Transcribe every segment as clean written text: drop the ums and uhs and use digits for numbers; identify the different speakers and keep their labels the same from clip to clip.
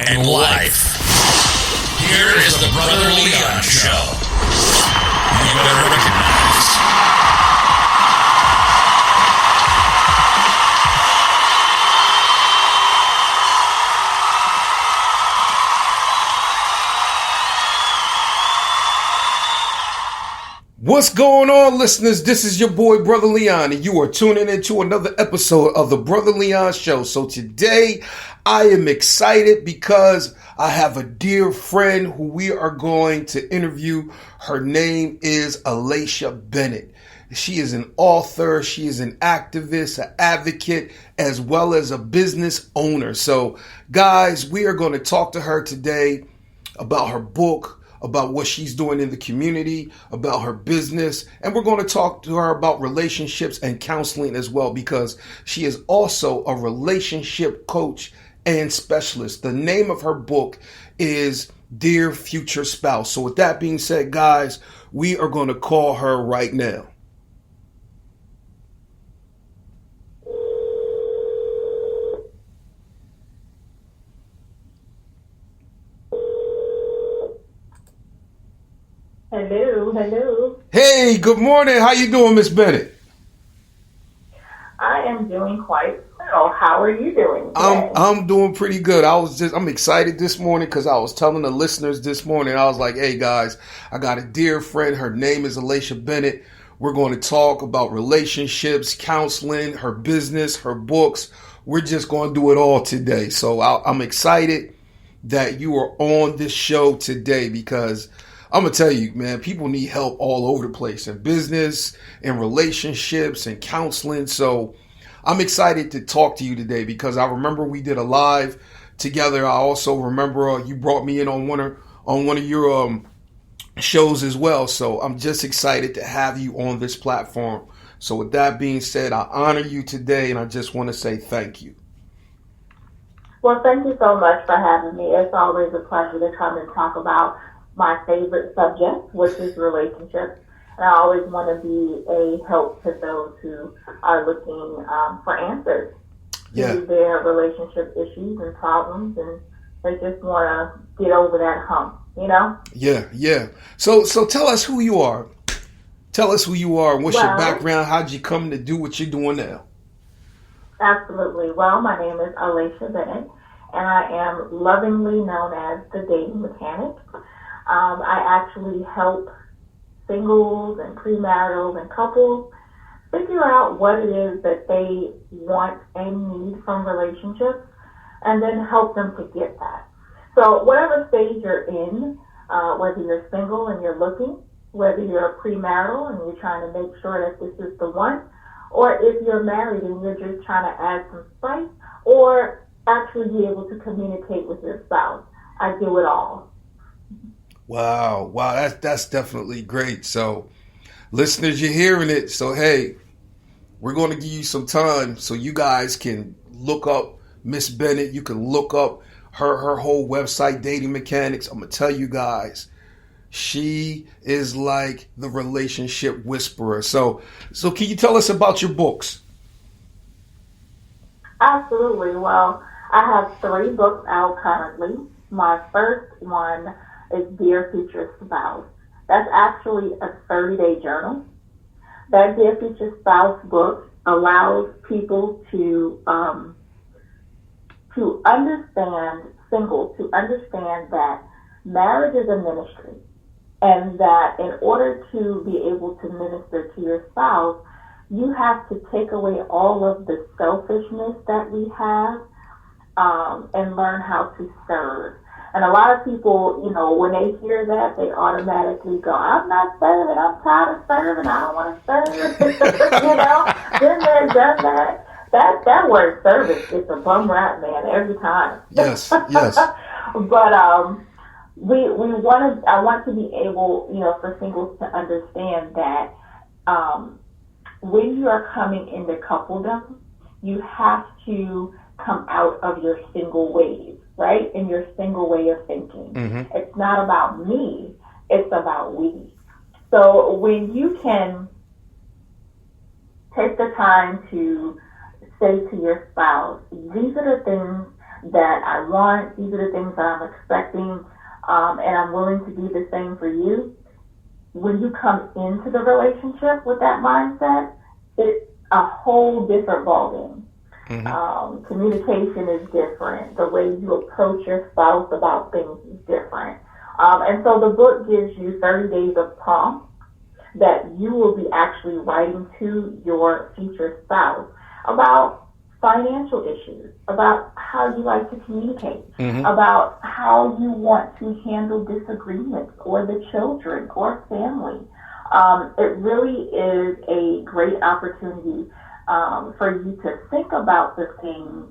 Speaker 1: and life. Here is the Brother Leon Show. You better recognize.
Speaker 2: What's going on, listeners? This is your boy, Brother Leon, and you are tuning into another episode of the Brother Leon Show. So today, I am excited because I have a dear friend who we are going to interview. Her name is Alasha Bennett. She is an author, she is an activist, an advocate, as well as a business owner. So, guys, we are going to talk to her today about her book, about what she's doing in the community, about her business, and we're going to talk to her about relationships and counseling as well, because she is also a relationship coach and specialist. The name of her book is Dear Future Spouse. So with that being said, guys, we are going to call her right now.
Speaker 3: Hello.
Speaker 2: Hey, good morning. How you doing, Miss Bennett?
Speaker 3: I am doing quite well. How are you doing today?
Speaker 2: I'm doing pretty good. I'm excited this morning because I was telling the listeners this morning, I was like, hey guys, I got a dear friend. Her name is Alasha Bennett. We're going to talk about relationships, counseling, her business, her books. We're just going to do it all today. So I'm excited that you are on this show today, because I'm going to tell you, man, people need help all over the place in business, in relationships, and counseling. So I'm excited to talk to you today because I remember we did a live together. I also remember you brought me in on one of your shows as well. So I'm just excited to have you on this platform. So with that being said, I honor you today, and I just want to say thank you.
Speaker 3: Well, thank you so much for having me. It's always a pleasure to come and talk about my favorite subject, which is relationships. And I always want to be a help to those who are looking for answers to their relationship issues and problems, and they just want to get over that hump, you know?
Speaker 2: Yeah. So tell us who you are. Tell us who you are and what's your background. How'd you come to do what you're doing now?
Speaker 3: Absolutely. Well, my name is Alasha Bennett, and I am lovingly known as the dating mechanic. I actually help singles and premaritals and couples figure out what it is that they want and need from relationships, and then help them to get that. So whatever stage you're in, whether you're single and you're looking, whether you're a premarital and you're trying to make sure that this is the one, or if you're married and you're just trying to add some spice, or actually be able to communicate with your spouse, I do it all.
Speaker 2: Wow, that's definitely great. So, listeners, you're hearing it. So, hey, we're going to give you some time so you guys can look up Miss Bennett. You can look up her whole website, Dating Mechanics. I'm going to tell you guys, she is like the relationship whisperer. So can you tell us about your books?
Speaker 3: Absolutely. Well, I have 3 books out currently. My first one is Dear Future Spouse. That's actually a 30-day journal. That Dear Future Spouse book allows people to understand, singles, to understand that marriage is a ministry, and that in order to be able to minister to your spouse, you have to take away all of the selfishness that we have, and learn how to serve. And a lot of people, you know, when they hear that, they automatically go, I'm not serving, I'm tired of serving, I don't want to serve. You know, been there, done that. That word service is a bum rap, man, every time.
Speaker 2: Yes.
Speaker 3: But I want to be able, you know, for singles to understand that when you are coming into coupledom, you have to come out of your single ways, right? And your single way of thinking. Mm-hmm. It's not about me, it's about we. So when you can take the time to say to your spouse, these are the things that I want. These are the things that I'm expecting, and I'm willing to do the same for you. When you come into the relationship with that mindset, it's a whole different ballgame. Communication is different. The way you approach your spouse about things is different. And so the book gives you 30 days of prompts that you will be actually writing to your future spouse about financial issues, about how you like to communicate, about how you want to handle disagreements or the children or family. It really is a great opportunity for you to think about the things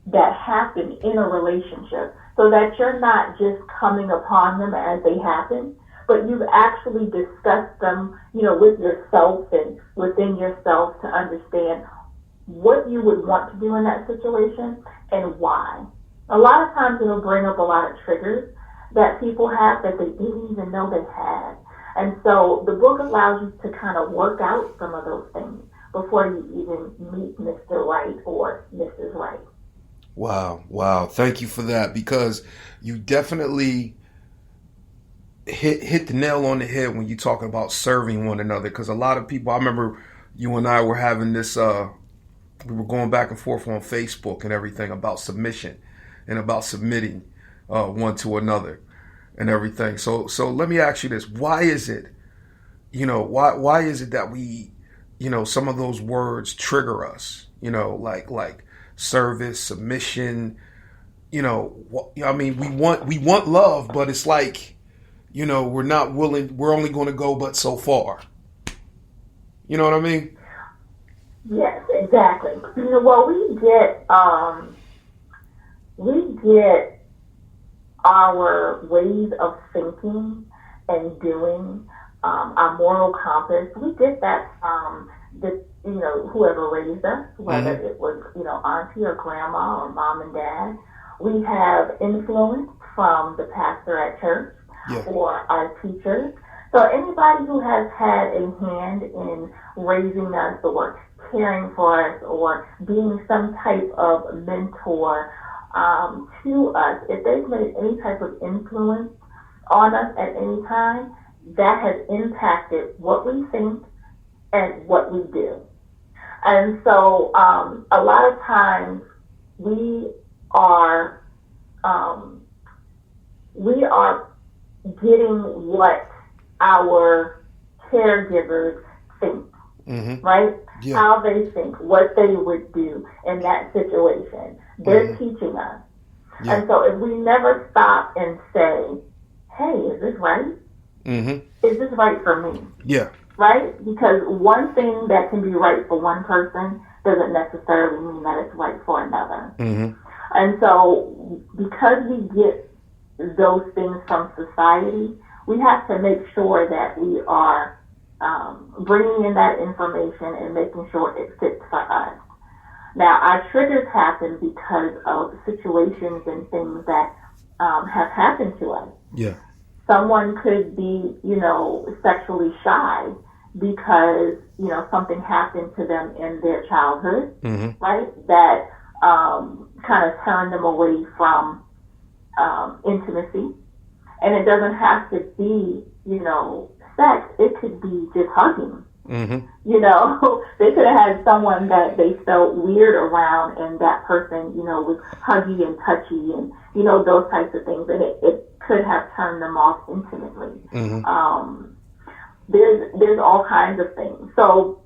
Speaker 3: that happen in a relationship so that you're not just coming upon them as they happen, but you've actually discussed them, with yourself and within yourself to understand what you would want to do in that situation and why. A lot of times it'll bring up a lot of triggers that people have that they didn't even know they had. And so the book allows you to kind of work out some of those things before you even meet Mr. Right or Mrs. Right.
Speaker 2: Wow. Thank you for that, because you definitely hit the nail on the head when you're talking about serving one another. Because a lot of people, I remember you and I were having this, we were going back and forth on Facebook and everything about submission and about submitting one to another and everything. So let me ask you this. Why is it, why is it that we, some of those words trigger us, like service, submission, we want love, but it's like, we're not willing, we're only going to go but so far. You know what I mean?
Speaker 3: Yes, exactly. Well, we get our ways of thinking and doing, our moral compass. We get that from whoever raised us, whether it was, auntie or grandma or mom and dad. We have influence from the pastor at church or our teachers. So anybody who has had a hand in raising us or caring for us or being some type of mentor to us, if they've made any type of influence on us at any time, that has impacted what we think and what we do. And so a lot of times we are getting what our caregivers think, right? Yeah. How they think, what they would do in that situation. They're teaching us. Yeah. And so if we never stop and say, hey, is this right? Is this right for me? Yeah. Right? Because one thing that can be right for one person doesn't necessarily mean that it's right for another. And so because we get those things from society, we have to make sure that we are bringing in that information and making sure it fits for us. Now, our triggers happen because of situations and things that have happened to us. Yeah. Someone could be, sexually shy because, something happened to them in their childhood, right? That kind of turned them away from intimacy. And it doesn't have to be, sex. It could be just hugging. They could have had someone that they felt weird around, and that person, was huggy and touchy and, those types of things. And it could have turned them off intimately. There's all kinds of things. So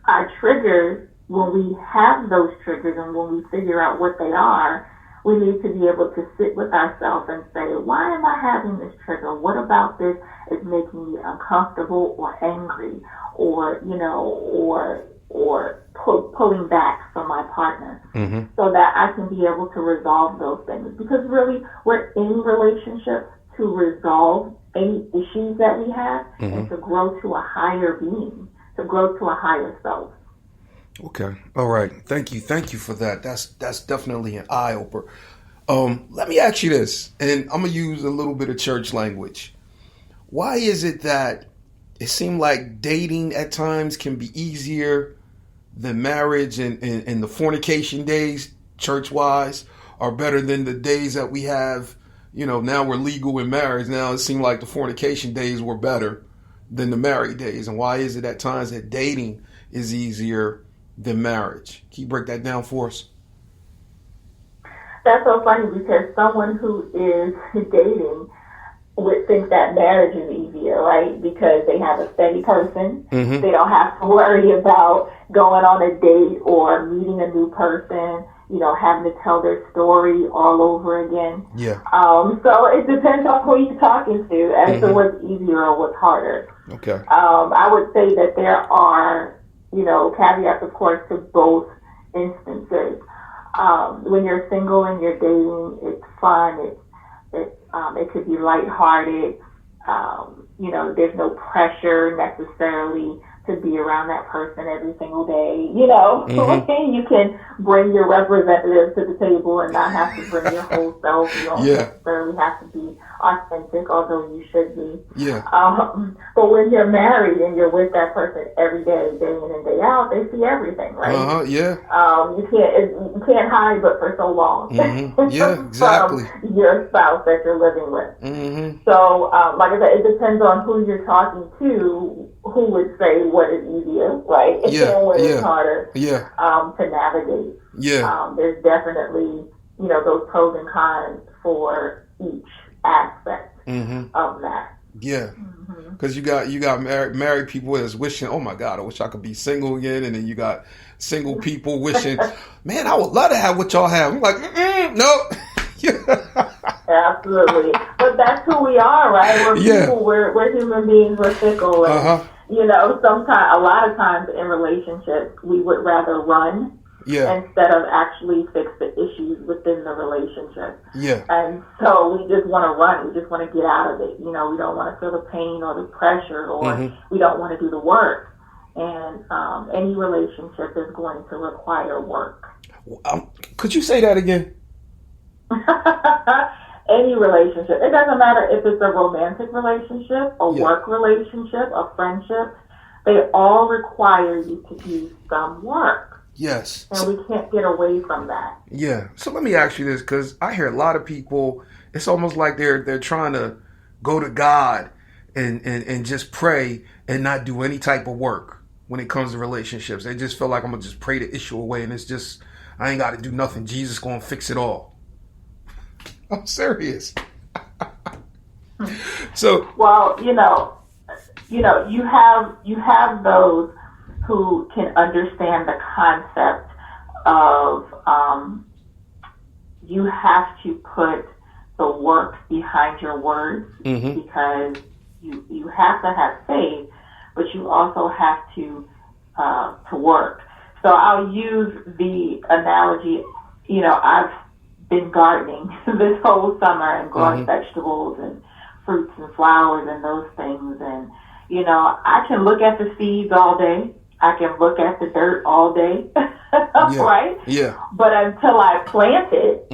Speaker 3: our triggers, when we have those triggers and when we figure out what they are, we need to be able to sit with ourselves and say, why am I having this trigger? What about this is making me uncomfortable or angry or, pulling back from my partner, so that I can be able to resolve those things. Because really, we're in relationships to resolve any issues that we have and to grow to a higher being, to grow to a higher self.
Speaker 2: Okay. All right. Thank you for that. That's definitely an eye-opener. Let me ask you this, and I'm going to use a little bit of church language. Why is it that it seems like dating at times can be easier than marriage and the fornication days, church-wise? are better than the days that we have. Now we're legal in marriage. Now it seems like the fornication days were better than the married days. And why is it at times that dating is easier than marriage? Can you break that down for us?
Speaker 3: That's so funny because someone who is dating would think that marriage is easier, right? Because they have a steady person.
Speaker 2: Mm-hmm.
Speaker 3: They don't have to worry about going on a date or meeting a new person, having to tell their story all over again.
Speaker 2: Yeah.
Speaker 3: So it depends on who you're talking to as to what's easier or what's harder.
Speaker 2: Okay.
Speaker 3: I would say that there are, caveats, of course, to both instances. When you're single and you're dating, it's fun. It could be lighthearted. There's no pressure necessarily to be around that person every single day. You can bring your representative to the table and not have to bring your whole self. You don't necessarily have to be authentic, although you should be.
Speaker 2: Yeah.
Speaker 3: But when you're married and you're with that person every day, day in and day out, they see everything, right?
Speaker 2: Yeah.
Speaker 3: You can't hide but for so long.
Speaker 2: Mm-hmm. Yeah, exactly.
Speaker 3: From your spouse that you're living with.
Speaker 2: Mm-hmm.
Speaker 3: So, like I said, it depends on who you're talking to, who would say what is easier, right?
Speaker 2: Yeah.
Speaker 3: And what is harder
Speaker 2: Yeah.
Speaker 3: To navigate.
Speaker 2: Yeah.
Speaker 3: There's definitely, those pros and cons for each aspect of that.
Speaker 2: Yeah. Because you got married people that's wishing, oh my God, I wish I could be single again. And then you got single people wishing, man, I would love to have what y'all have. I'm like, no.
Speaker 3: Absolutely. But that's who we are, right? We're people, we're human beings, we're fickle. And, sometimes, a lot of times in relationships, we would rather run instead of actually fix the issues within the relationship.
Speaker 2: Yeah.
Speaker 3: And so we just want to run. We just want to get out of it. We don't want to feel the pain or the pressure, or we don't want to do the work. And any relationship is going to require work.
Speaker 2: Could you say that again?
Speaker 3: Any relationship. It doesn't matter if it's a romantic relationship, a work relationship, a friendship. They all require you to do some work.
Speaker 2: Yes.
Speaker 3: And we can't get away from that.
Speaker 2: Yeah. So let me ask you this, because I hear a lot of people, it's almost like they're trying to go to God and just pray and not do any type of work when it comes to relationships. They just feel like I'm going to just pray the issue away and it's just, I ain't got to do nothing. Jesus going to fix it all. I'm serious. So. Well,
Speaker 3: you have those who can understand the concept of you have to put the work behind your words because you have to have faith, but you also have to work. So I'll use the analogy, I've been gardening this whole summer and growing vegetables and fruits and flowers and those things. And, I can look at the seeds all day. I can look at the dirt all day, right?
Speaker 2: Yeah.
Speaker 3: But until I plant it,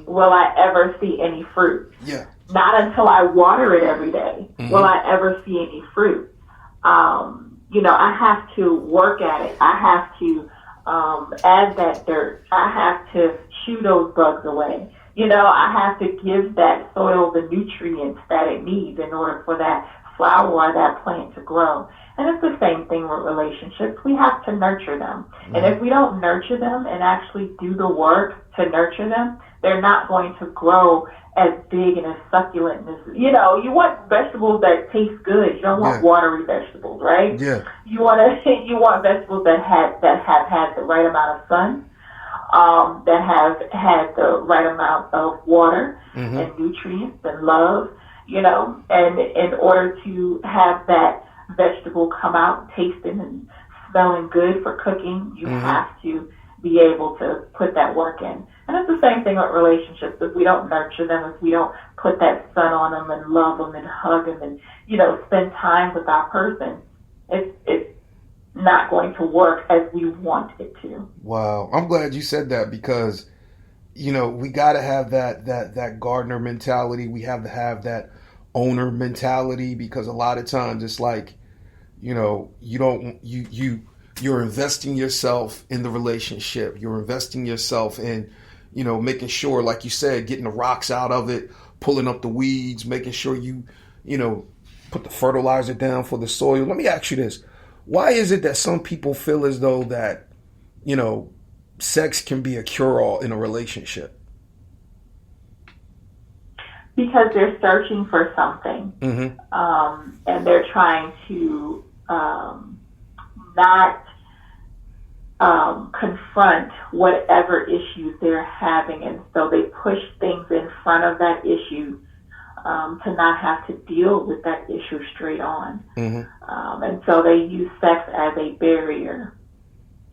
Speaker 3: will I ever see any fruit?
Speaker 2: Yeah.
Speaker 3: Not until I water it every day will I ever see any fruit. I have to work at it. I have to add that dirt. I have to shoo those bugs away. I have to give that soil the nutrients that it needs in order for that flower or that plant to grow. And it's the same thing with relationships. We have to nurture them. And if we don't nurture them and actually do the work to nurture them, they're not going to grow as big and as succulent as, you want vegetables that taste good. You don't want watery vegetables, right?
Speaker 2: Yeah.
Speaker 3: You want vegetables that have had the right amount of sun, that have had the right amount of water and nutrients and love, and in order to have that vegetable come out tasting and smelling good for cooking, you have to be able to put that work in. And it's the same thing with relationships. If we don't nurture them, if we don't put that sun on them and love them and hug them and, spend time with our person, it's not going to work as we want it to.
Speaker 2: Wow. I'm glad you said that because, we got to have that gardener mentality. We have to have that owner mentality because a lot of times it's like, you're investing yourself in the relationship. You're investing yourself in, making sure, like you said, getting the rocks out of it, pulling up the weeds, making sure you put the fertilizer down for the soil. Let me ask you this. Why is it that some people feel as though that, sex can be a cure-all in a relationship?
Speaker 3: Because they're searching for something, and they're trying to not confront whatever issues they're having, and so they push things in front of that issue to not have to deal with that issue straight on. And so they use sex as a barrier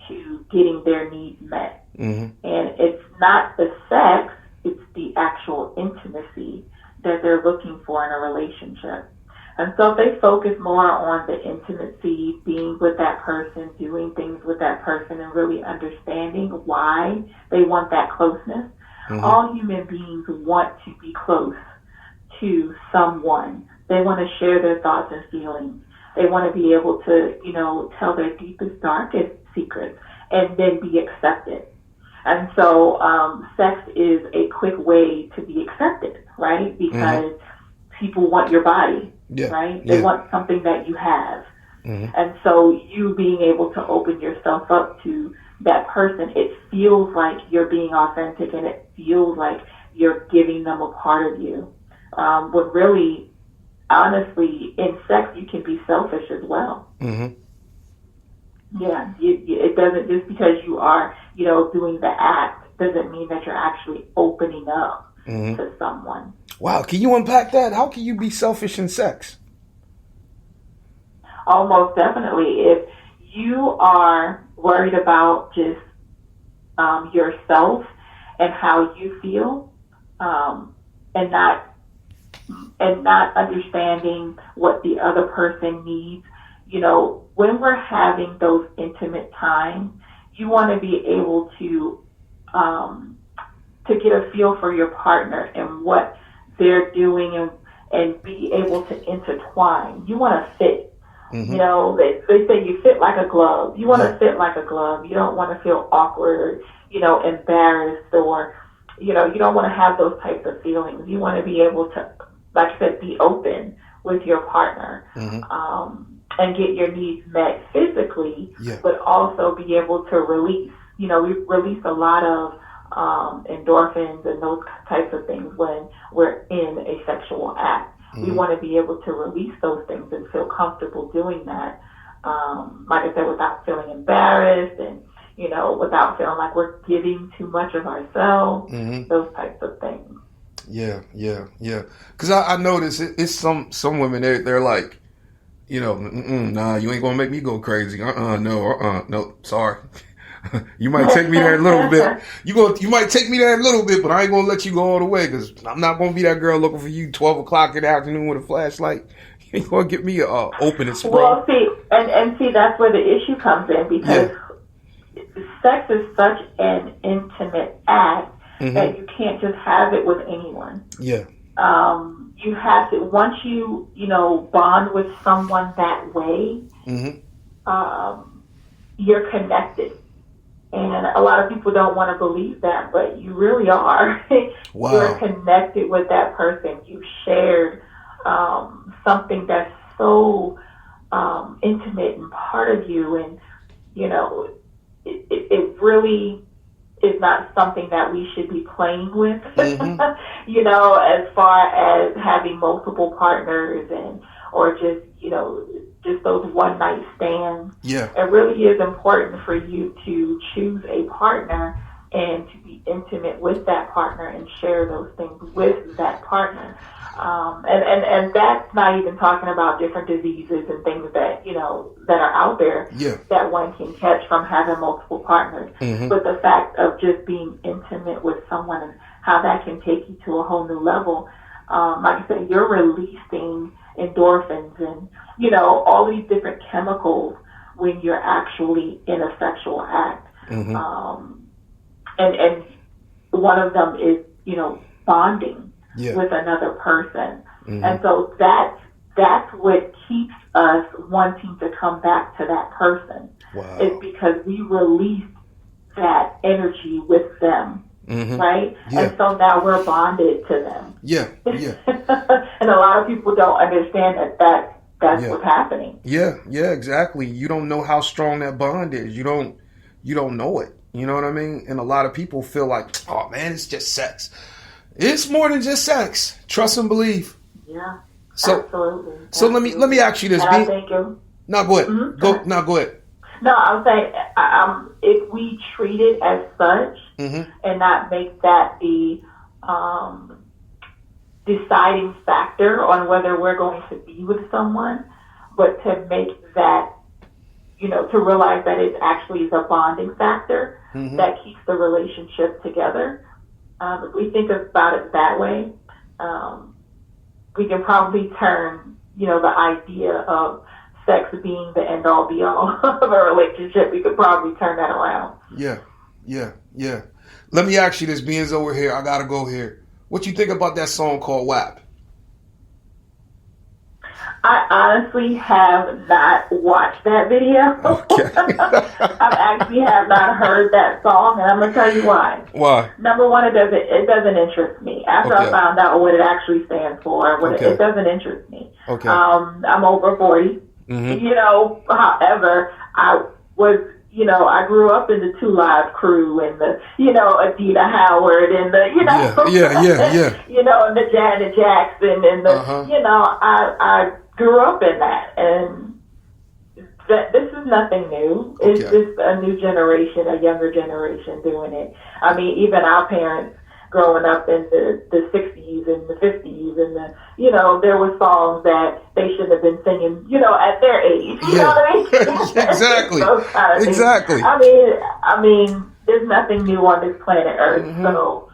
Speaker 3: to getting their needs met. And it's not the sex, it's the actual intimacy that they're looking for in a relationship. And so if they focus more on the intimacy, being with that person, doing things with that person, and really understanding why they want that closeness. All human beings want to be close to someone. They want to share their thoughts and feelings. They want to be able to, tell their deepest, darkest secrets and then be accepted. And so sex is a quick way to be accepted, right? Because people want your body, right? They want something that you have. And so you being able to open yourself up to that person, it feels like you're being authentic, and it feels like you're giving them a part of you. But really, honestly, in sex, you can be selfish as well. Yeah, it doesn't, just because you are, doing the act, doesn't mean that you're actually opening up to someone.
Speaker 2: Wow, can you unpack that? How can you be selfish in sex?
Speaker 3: Almost definitely. If you are worried about just yourself and how you feel, and not understanding what the other person needs, when we're having those intimate times, you want to be able to get a feel for your partner and what they're doing, and be able to intertwine. You want to fit. They say you fit like a glove. You want to fit like a glove. You don't want to feel awkward, embarrassed, or, you don't want to have those types of feelings. You want to be able to, like I said, be open with your partner, and get your needs met physically, but also be able to release. We release a lot of endorphins and those types of things when we're in a sexual act. We want to be able to release those things and feel comfortable doing that. Like I said, without feeling embarrassed, and, without feeling like we're giving too much of ourselves, those types of things.
Speaker 2: Yeah. Because I notice it's some women, they're like, nah, you ain't gonna make me go crazy. No, sorry. You might take me there a little bit. You might take me there a little bit, but I ain't gonna let you go all the way, because I'm not gonna be that girl looking for you 12 o'clock in the afternoon with a flashlight. You ain't gonna get me open and sprawl.
Speaker 3: Well, see, and see, that's where the issue comes in, because sex is such an intimate act that you can't just have it with anyone. You have to, once you bond with someone that way, you're connected. And a lot of people don't want to believe that, but you really are.
Speaker 2: Wow.
Speaker 3: You're connected with that person. You shared something that's so intimate and part of you, and it really is not something that we should be playing with. As far as having multiple partners, or just those one night stands. It really is important for you to choose a partner and to be intimate with that partner and share those things with that partner. And that's not even talking about different diseases and things that, that are out there that one can catch from having multiple partners. But the fact of just being intimate with someone and how that can take you to a whole new level. Like I said, you're releasing endorphins and, all these different chemicals when you're actually in a sexual act. And one of them is, bonding with another person. And so that's what keeps us wanting to come back to that person.
Speaker 2: Wow.
Speaker 3: It's because we released that energy with them. right?
Speaker 2: Yeah.
Speaker 3: And so now we're bonded to them.
Speaker 2: Yeah. Yeah.
Speaker 3: And a lot of people don't understand that's what's happening.
Speaker 2: Yeah. Yeah. Exactly. You don't know how strong that bond is. You don't know it. You know what I mean? And a lot of people feel like, oh man, it's just sex. It's more than just sex. Trust and believe.
Speaker 3: Yeah.
Speaker 2: So,
Speaker 3: absolutely.
Speaker 2: So let me ask you this.
Speaker 3: And I think
Speaker 2: no, go ahead. Go ahead.
Speaker 3: No, I'm saying if we treat it as such and not make that the deciding factor on whether we're going to be with someone, but to make that, to realize that it actually is a bonding factor that keeps the relationship together. If we think about it that way, we can probably turn, the idea of sex being the end all be all of a relationship. We could probably turn that around.
Speaker 2: Yeah. Let me ask you this, being over here, I gotta go here. What you think about that song called WAP?
Speaker 3: I honestly have not watched that video.
Speaker 2: Okay.
Speaker 3: I actually have not heard that song, and I'm gonna tell you why.
Speaker 2: Why?
Speaker 3: Number one, it doesn't interest me. After I found out what it actually stands for, it doesn't interest me.
Speaker 2: Okay.
Speaker 3: I'm over 40. However, I was, I grew up in the 2 Live crew and the, Adina Howard and the,
Speaker 2: Yeah.
Speaker 3: And the Janet Jackson and the, I grew up in that, and this is nothing new. It's just a new generation, a younger generation doing it. I mean, even our parents growing up in the 60s and the 50s and there were songs that they shouldn't have been singing, at their age. You know what I mean?
Speaker 2: Exactly.
Speaker 3: I mean, there's nothing new on this planet Earth, so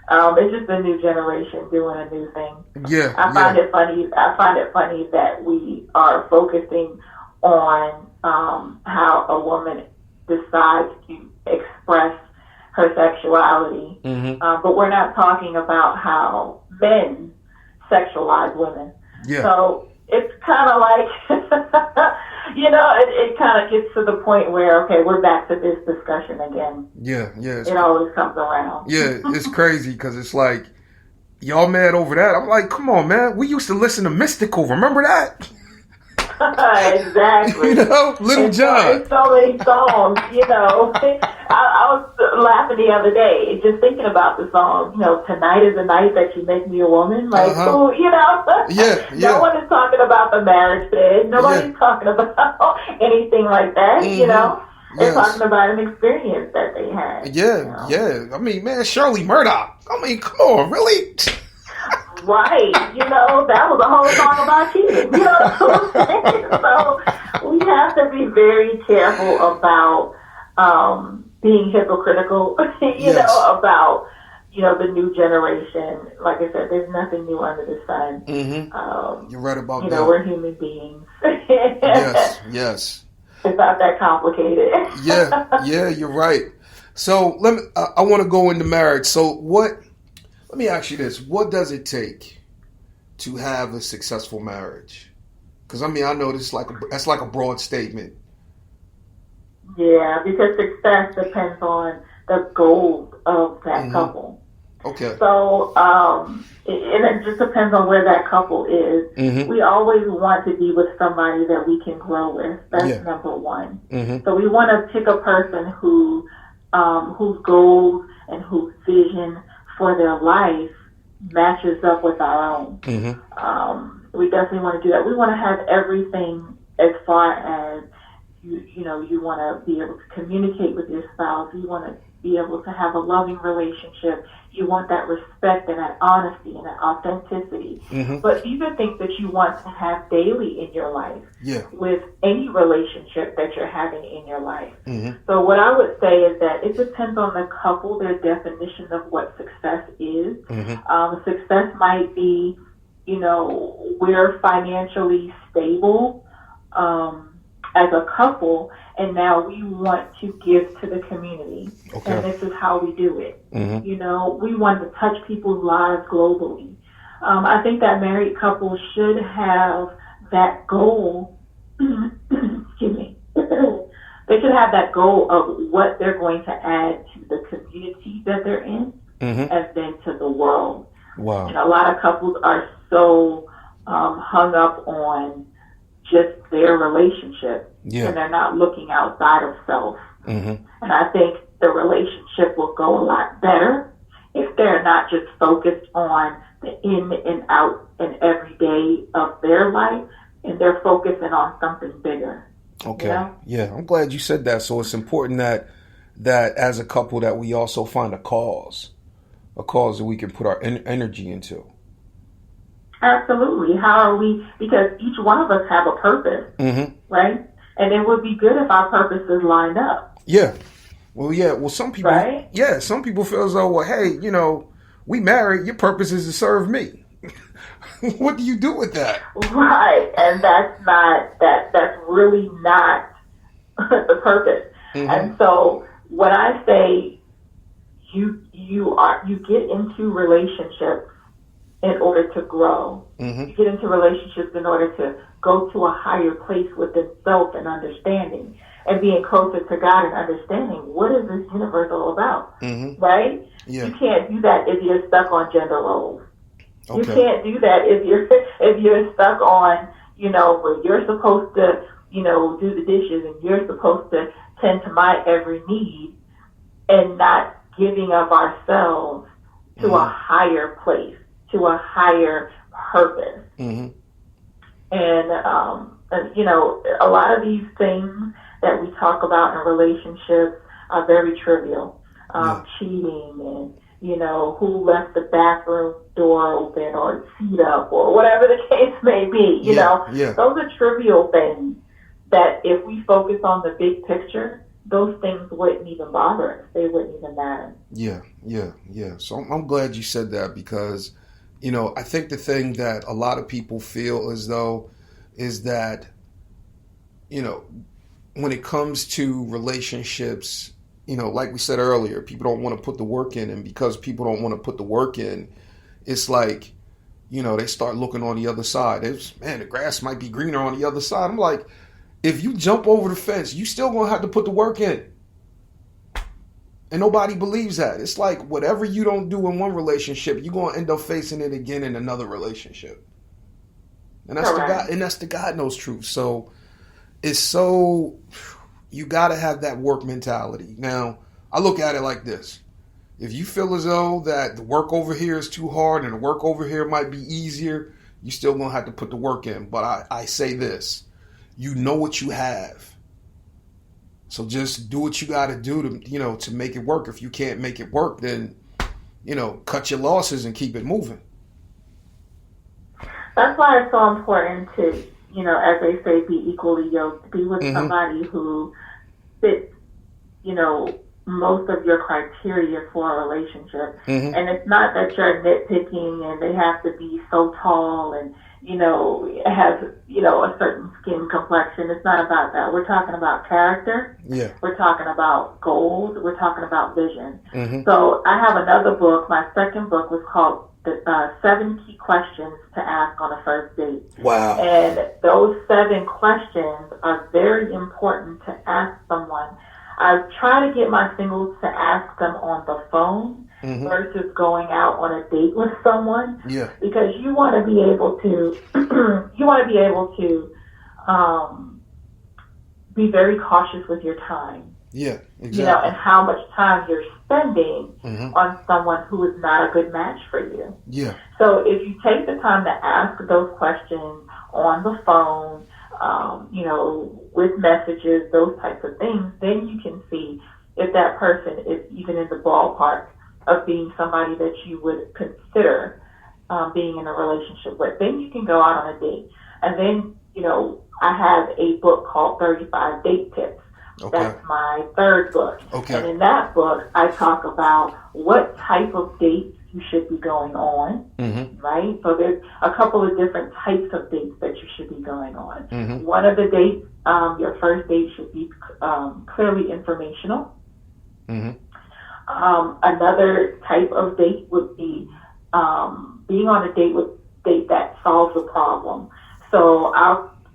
Speaker 3: it's just a new generation doing a new thing.
Speaker 2: Yeah.
Speaker 3: I find it funny that we are focusing on how a woman decides to express her sexuality, but we're not talking about how men sexualize women.
Speaker 2: Yeah.
Speaker 3: So it's kind of like, it kind of gets to the point where, okay, we're back to this discussion again.
Speaker 2: Yeah.
Speaker 3: It always comes around.
Speaker 2: Yeah, it's crazy because it's like, y'all mad over that? I'm like, come on, man. We used to listen to Mystical. Remember that?
Speaker 3: Exactly.
Speaker 2: Little John.
Speaker 3: So many songs, I was laughing the other day, just thinking about the song, Tonight is the Night That You Make Me a Woman. Like, who,
Speaker 2: Yeah.
Speaker 3: No one is talking about the marriage bed. Nobody's talking about anything like that, They're talking about an experience that they had.
Speaker 2: Yeah. I mean, man, Shirley Murdoch. I mean, come on, really?
Speaker 3: Right, that was a whole song about cheating. So we have to be very careful about being hypocritical, about the new generation. Like I said, there's nothing new under the sun.
Speaker 2: You're right about that.
Speaker 3: We're human beings.
Speaker 2: Yes.
Speaker 3: It's not that complicated.
Speaker 2: Yeah, you're right. So I want to go into marriage. So let me ask you this. What does it take to have a successful marriage? Because, I know that's like a broad statement.
Speaker 3: Yeah, because success depends on the goals of that couple.
Speaker 2: Okay.
Speaker 3: So, and it just depends on where that couple is. We always want to be with somebody that we can grow with. That's number one. So we want to pick a person whose goals and whose vision for their life matches up with our own. We definitely want to do that. We want to have everything as far as you want to be able to communicate with your spouse. You want to be able to have a loving relationship. You want that respect and that honesty and that authenticity. But these are things that you want to have daily in your life with any relationship that you're having in your life. So what I would say is that it depends on the couple, their definition of what success is. Success might be, we're financially stable as a couple, and now we want to give to the community. And this is how we do it. We want to touch people's lives globally. I think that married couples should have that goal. Excuse me. They should have that goal of what they're going to add to the community that they're in. and then to the world.
Speaker 2: Wow.
Speaker 3: And a lot of couples are so hung up on just their relationship, and they're not looking outside of self. And I think the relationship will go a lot better if they're not just focused on the in and out and every day of their life, and they're focusing on something bigger.
Speaker 2: Okay.
Speaker 3: You know?
Speaker 2: Yeah, I'm glad you said that. So it's important that as a couple that we also find a cause that we can put our energy into.
Speaker 3: Absolutely. How are we? Because each one of us have a purpose, right? And it would be good if our purposes lined up.
Speaker 2: Yeah. Well, yeah. Well, some people,
Speaker 3: right?
Speaker 2: Yeah, some people feel as though, well, hey, we married. Your purpose is to serve me. What do you do with that?
Speaker 3: Right, and that's really not the purpose. And so when I say you get into relationships in order to grow. You get into relationships in order to go to a higher place within self and understanding, and being closer to God and understanding what is this universe all about, right?
Speaker 2: Yeah.
Speaker 3: You can't do that if you're stuck on gender roles.
Speaker 2: Okay.
Speaker 3: You can't do that if you're stuck on, where you're supposed to, do the dishes and you're supposed to tend to my every need, and not giving up ourselves to a higher place, to a higher purpose. And, a lot of these things that we talk about in relationships are very trivial. Cheating and, who left the bathroom door open or seat up or whatever the case may be. Those are trivial things that if we focus on the big picture, those things wouldn't even bother us. They wouldn't even matter.
Speaker 2: Yeah. So I'm glad you said that, because, I think the thing that a lot of people feel as though is that, when it comes to relationships, like we said earlier, people don't want to put the work in. And because people don't want to put the work in, it's like, they start looking on the other side. The grass might be greener on the other side. I'm like, if you jump over the fence, you still going to have to put the work in. And nobody believes that. It's like whatever you don't do in one relationship, you're going to end up facing it again in another relationship. And that's the God knows truth. So you got to have that work mentality. Now, I look at it like this. If you feel as though that the work over here is too hard and the work over here might be easier, you still going to have to put the work in. But I say this, you know what you have. So just do what you got to do to make it work. If you can't make it work, then, cut your losses and keep it moving.
Speaker 3: That's why it's so important to, as they say, be equally yoked, be with somebody who fits, most of your criteria for a relationship. And it's not that you're nitpicking and they have to be so tall and, have, a certain skin complexion. It's not about that. We're talking about character.
Speaker 2: Yeah.
Speaker 3: We're talking about goals. We're talking about vision. So I have another book. My second book was called the 7 Key Questions to Ask on a First Date.
Speaker 2: Wow.
Speaker 3: And those 7 questions are very important to ask someone. I try to get my singles to ask them on the phone versus going out on a date with someone.
Speaker 2: Yeah.
Speaker 3: Because you want to be able to, be very cautious with your time.
Speaker 2: Yeah, exactly.
Speaker 3: And how much time you're spending on someone who is not a good match for you.
Speaker 2: Yeah.
Speaker 3: So if you take the time to ask those questions on the phone, with messages, those types of things, then you can see if that person is even in the ballpark of being somebody that you would consider being in a relationship with. Then you can go out on a date. And then, I have a book called 35 Date Tips. Okay. That's my third book.
Speaker 2: Okay.
Speaker 3: And in that book, I talk about what type of dates you should be going on, right? So there's a couple of different types of dates that you should be going on. One of the dates, your first date should be clearly informational. Another type of date would be being on a date that solves a problem. So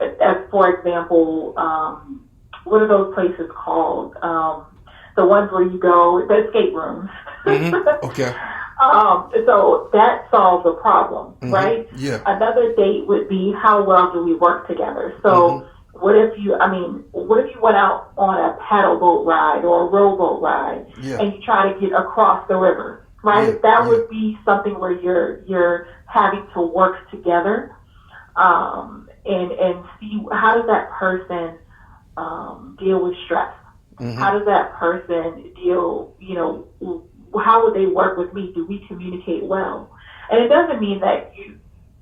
Speaker 3: as for example, what are those places called? the ones where you go, the escape rooms.
Speaker 2: Okay.
Speaker 3: So that solves a problem, right?
Speaker 2: Yeah.
Speaker 3: Another date would be, how well do we work together? So what if you went out on a paddle boat ride or a rowboat ride and you try to get across the river, right? That would be something where you're having to work together, and see, how does that person deal with stress? How does that person deal, how would they work with me? Do we communicate well? And it doesn't mean that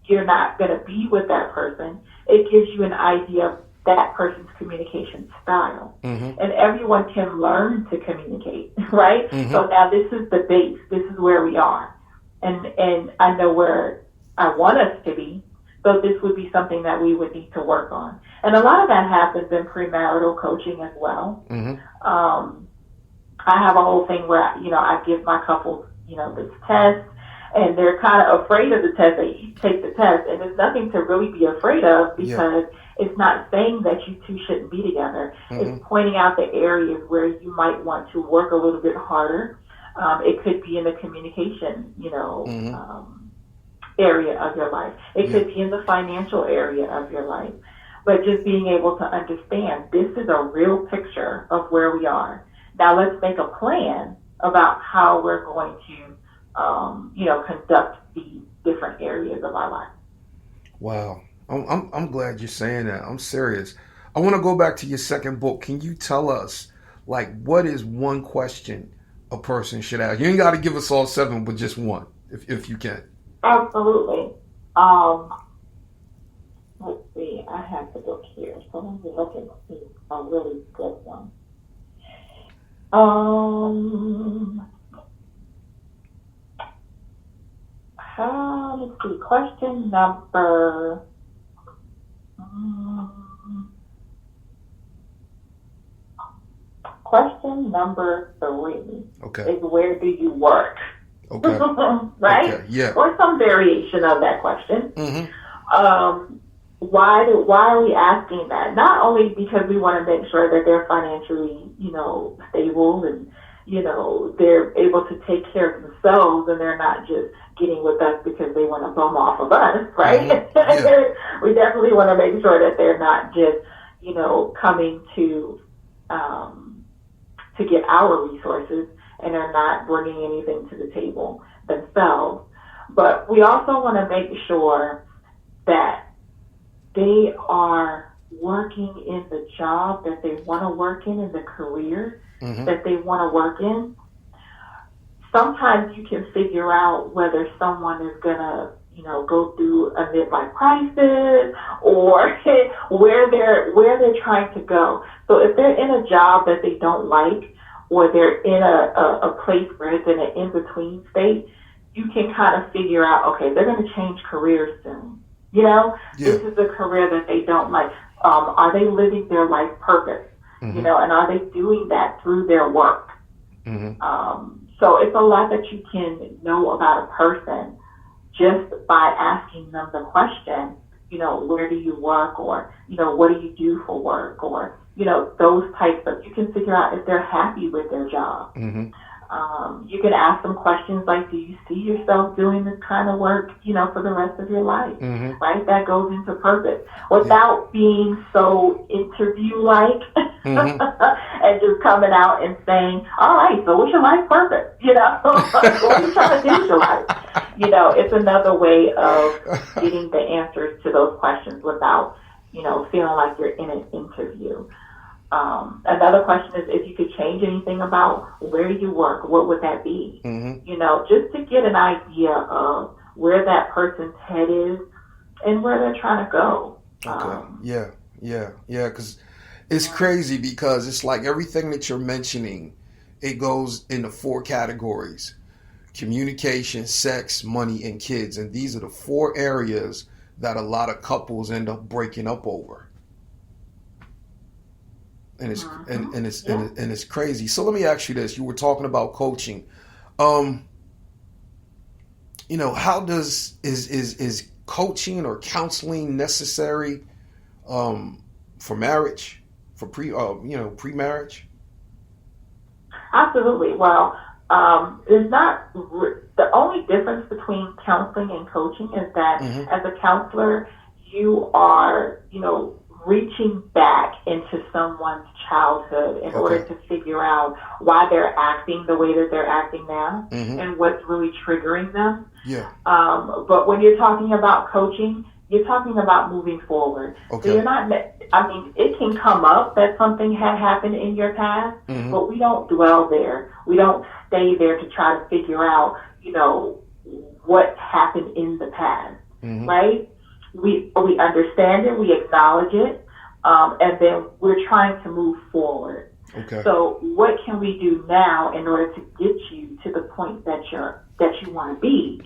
Speaker 3: you're not going to be with that person. It gives you an idea of that person's communication style. And everyone can learn to communicate, right? So now this is the base. This is where we are. And I know where I want us to be. So this would be something that we would need to work on. And a lot of that happens in premarital coaching as well. I have a whole thing where, I give my couples, this test, and they're kind of afraid of the test. They each take the test, and there's nothing to really be afraid of, because it's not saying that you two shouldn't be together. It's pointing out the areas where you might want to work a little bit harder. It could be in the communication, area of your life. It could be in the financial area of your life. But just being able to understand, this is a real picture of where we are. Now let's make a plan about how we're going to, conduct the different areas of our life.
Speaker 2: Wow. I'm glad you're saying that. I'm serious. I want to go back to your second book. Can you tell us, what is one question a person should ask? You ain't got to give us all 7, but just one, if you can.
Speaker 3: Absolutely. Let's see. I have the book here, so let me look and see a really good one. Let's see. Question number. Question number 3 is, where do you work?
Speaker 2: Okay.
Speaker 3: Right?
Speaker 2: Okay. Yeah.
Speaker 3: Or some variation of that question. Why are we asking that? Not only because we want to make sure that they're financially, stable and, they're able to take care of themselves, and they're not just getting with us because they want to bum off of us, right? We definitely want to make sure that they're not just, coming to get our resources, and are not bringing anything to the table themselves. But we also want to make sure that they are working in the job that they want to work in the career that they want to work in. Sometimes you can figure out whether someone is going to, go through a midlife crisis, or where they're trying to go. So if they're in a job that they don't like, or they're in a place where it's in an in-between state, you can kind of figure out, okay, they're going to change careers soon. This is a career that they don't like. Are they living their life purpose? And are they doing that through their work? So it's a lot that you can know about a person just by asking them the question, where do you work? Or, what do you do for work? Or, those types of, you can figure out if they're happy with their job. You can ask them questions like, do you see yourself doing this kind of work, for the rest of your life, right? That goes into purpose without being so interview-like and just coming out and saying, all right, so what's your life purpose? What are you trying to do with your life? It's another way of getting the answers to those questions without, feeling like you're in an interview. Another question is, if you could change anything about where you work, what would that be? Just to get an idea of where that person's head is and where they're trying to go.
Speaker 2: Yeah. Because it's crazy, because it's like everything that you're mentioning, it goes into 4 categories: communication, sex, money, and kids. And these are the 4 areas that a lot of couples end up breaking up over. And it's and it's crazy. So let me ask you this: you were talking about coaching. How is coaching or counseling necessary for marriage, for pre-marriage?
Speaker 3: Absolutely. Well, it's not the only difference between counseling and coaching is that as a counselor, you are, reaching back into someone's childhood in order to figure out why they're acting the way that they're acting now and what's really triggering them.
Speaker 2: Yeah.
Speaker 3: But when you're talking about coaching, you're talking about moving forward.
Speaker 2: Okay.
Speaker 3: So you're not, it can come up that something had happened in your past, but we don't dwell there. We don't stay there to try to figure out, what happened in the past, right? We understand it, we acknowledge it, and then we're trying to move forward.
Speaker 2: Okay.
Speaker 3: So what can we do now in order to get you to the point that you want to be,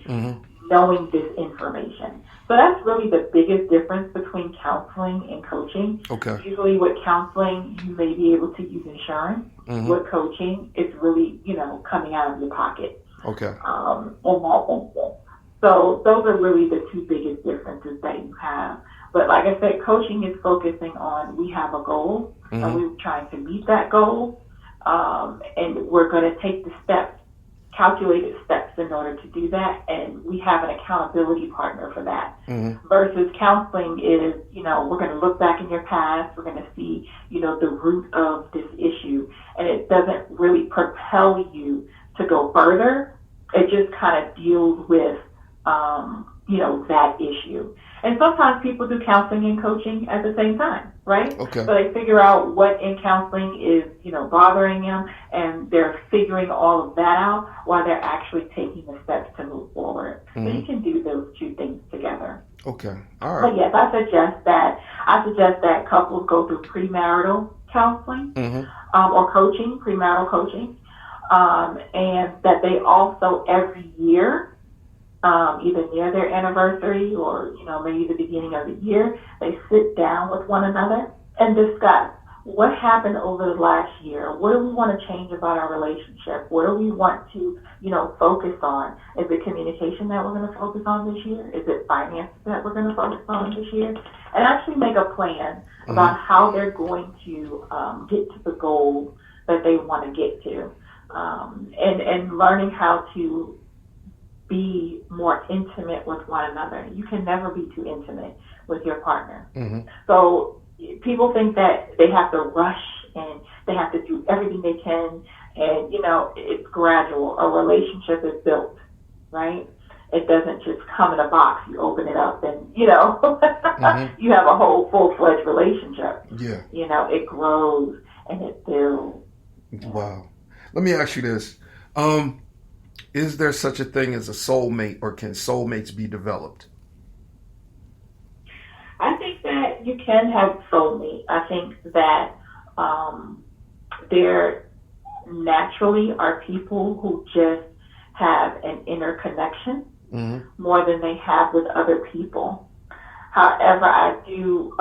Speaker 3: knowing this information? So that's really the biggest difference between counseling and coaching.
Speaker 2: Okay.
Speaker 3: Usually with counseling, you may be able to use insurance. With coaching, it's really, coming out of your pocket.
Speaker 2: Okay.
Speaker 3: In that instance. So those are really the two biggest differences that you have. But like I said, coaching is focusing on we have a goal and we're trying to meet that goal. And we're going to take the steps, calculated steps in order to do that. And we have an accountability partner for that. Versus counseling is, we're going to look back in your past. We're going to see, the root of this issue. And it doesn't really propel you to go further. It just kind of deals with that issue. And sometimes people do counseling and coaching at the same time, right?
Speaker 2: Okay.
Speaker 3: So they figure out what in counseling is, bothering them, and they're figuring all of that out while they're actually taking the steps to move forward. So you can do those two things together.
Speaker 2: Okay. All right.
Speaker 3: But yes, I suggest that couples go through premarital counseling or coaching, premarital coaching, and that they also every year, either near their anniversary or, maybe the beginning of the year, they sit down with one another and discuss what happened over the last year. What do we want to change about our relationship? What do we want to, focus on? Is it communication that we're going to focus on this year? Is it finances that we're going to focus on this year? And actually make a plan about how they're going to get to the goals that they want to get to. And learning how to be more intimate with one another. You can never be too intimate with your partner. So people think that they have to rush and they have to do everything they can, and it's gradual. A relationship is built, right? It doesn't just come in a box. You open it up and you have a whole full-fledged relationship.
Speaker 2: Yeah.
Speaker 3: It grows and it builds.
Speaker 2: Wow. Let me ask you this. Is there such a thing as a soulmate, or can soulmates be developed?
Speaker 3: I think that you can have soulmate. I think that there naturally are people who just have an inner connection more than they have with other people. However, I do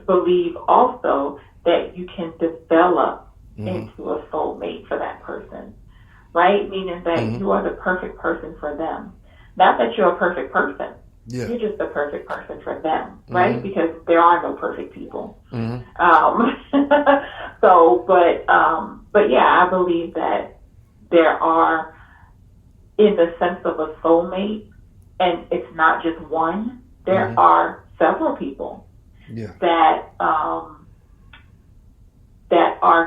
Speaker 3: believe also that you can develop into a soulmate for that person. Right? Meaning that you are the perfect person for them. Not that you're a perfect person.
Speaker 2: Yeah.
Speaker 3: You're just the perfect person for them, right? Because there are no perfect people. But yeah, I believe that there are, in the sense of a soulmate, and it's not just one, there are several people that are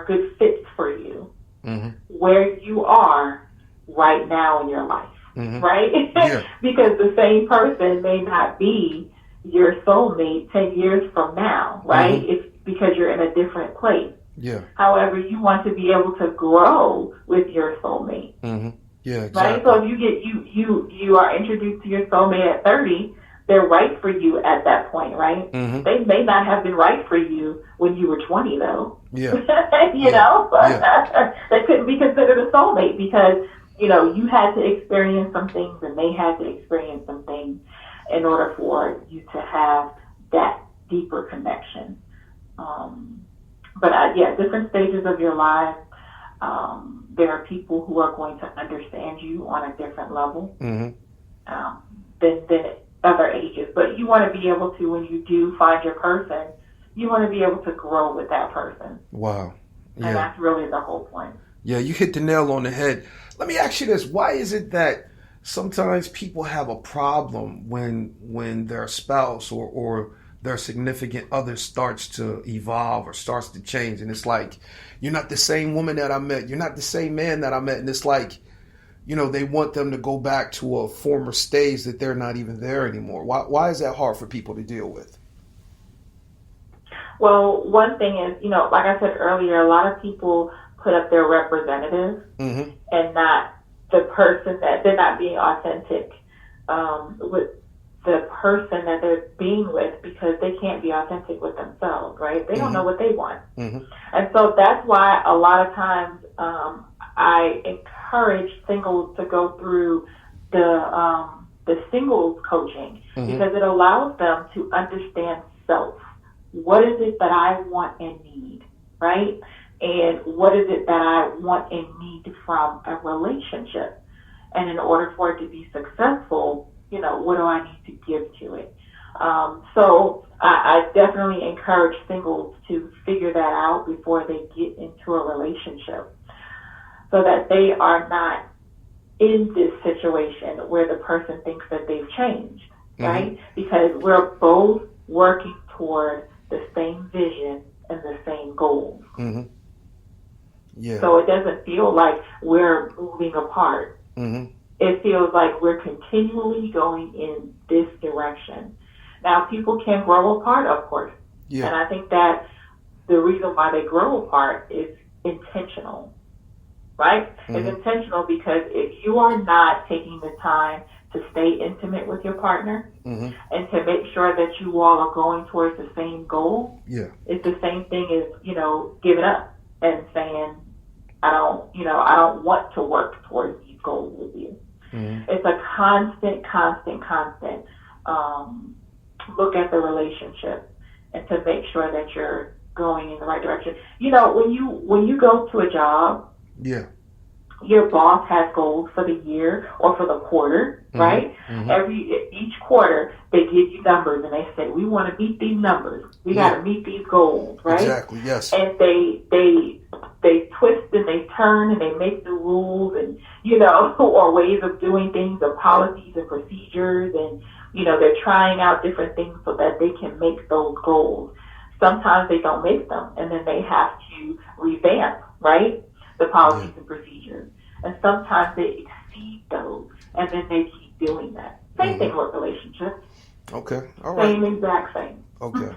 Speaker 3: good fits for you. Where you are right now in your life, right?
Speaker 2: Yeah.
Speaker 3: Because the same person may not be your soulmate 10 years from now, right? It's because you're in a different place.
Speaker 2: Yeah.
Speaker 3: However, you want to be able to grow with your soulmate.
Speaker 2: Yeah, exactly.
Speaker 3: Right? So if you are introduced to your soulmate at 30, they're right for you at that point, right? They may not have been right for you when you were 20, though.
Speaker 2: Yeah.
Speaker 3: They couldn't be considered a soulmate because, you had to experience some things and they had to experience some things in order for you to have that deeper connection. Different stages of your life, there are people who are going to understand you on a different level than other ages. But you want to be able to, when you do find your person, you want to be able to grow with that person.
Speaker 2: Wow. Yeah.
Speaker 3: And that's really the whole point.
Speaker 2: Yeah, you hit the nail on the head. Let me ask you this. Why is it that sometimes people have a problem when their spouse or their significant other starts to evolve or starts to change, and it's like you're not the same woman that I met, you're not the same man that I met, and it's like, they want them to go back to a former stage that they're not even there anymore. Why is that hard for people to deal with?
Speaker 3: Well, one thing is, like I said earlier, a lot of people put up their representative and not the person that they're not being authentic with the person that they're being with, because they can't be authentic with themselves, right? They don't know what they want. And so that's why a lot of times I encourage singles to go through the singles coaching, because it allows them to understand self. What is it that I want and need, right? And what is it that I want and need from a relationship? And in order for it to be successful, what do I need to give to it? So I definitely encourage singles to figure that out before they get into a relationship, so that they are not in this situation where the person thinks that they've changed, right? Because we're both working toward the same vision and the same goals.
Speaker 2: Yeah.
Speaker 3: So it doesn't feel like we're moving apart. It feels like we're continually going in this direction. Now, people can grow apart, of course.
Speaker 2: Yeah.
Speaker 3: And I think that the reason why they grow apart is intentional, right? It's intentional because if you are not taking the time to stay intimate with your partner and to make sure that you all are going towards the same goal, it's the same thing as, giving up and saying, I don't want to work towards these goals with you. It's a constant look at the relationship and to make sure that you're going in the right direction. When you go to a job, your boss has goals for the year or for the quarter, right? Each quarter they give you numbers and they say, we want to meet these numbers. We got to meet these goals, right?
Speaker 2: Exactly. Yes.
Speaker 3: And they twist and they turn and they make the rules and or ways of doing things or policies and procedures, and they're trying out different things so that they can make those goals. Sometimes they don't make them, and then they have to revamp, right, the policies and procedures. And sometimes they exceed those, and then they keep doing that. Same thing with relationships.
Speaker 2: Okay. All right.
Speaker 3: Same exact thing.
Speaker 2: Okay.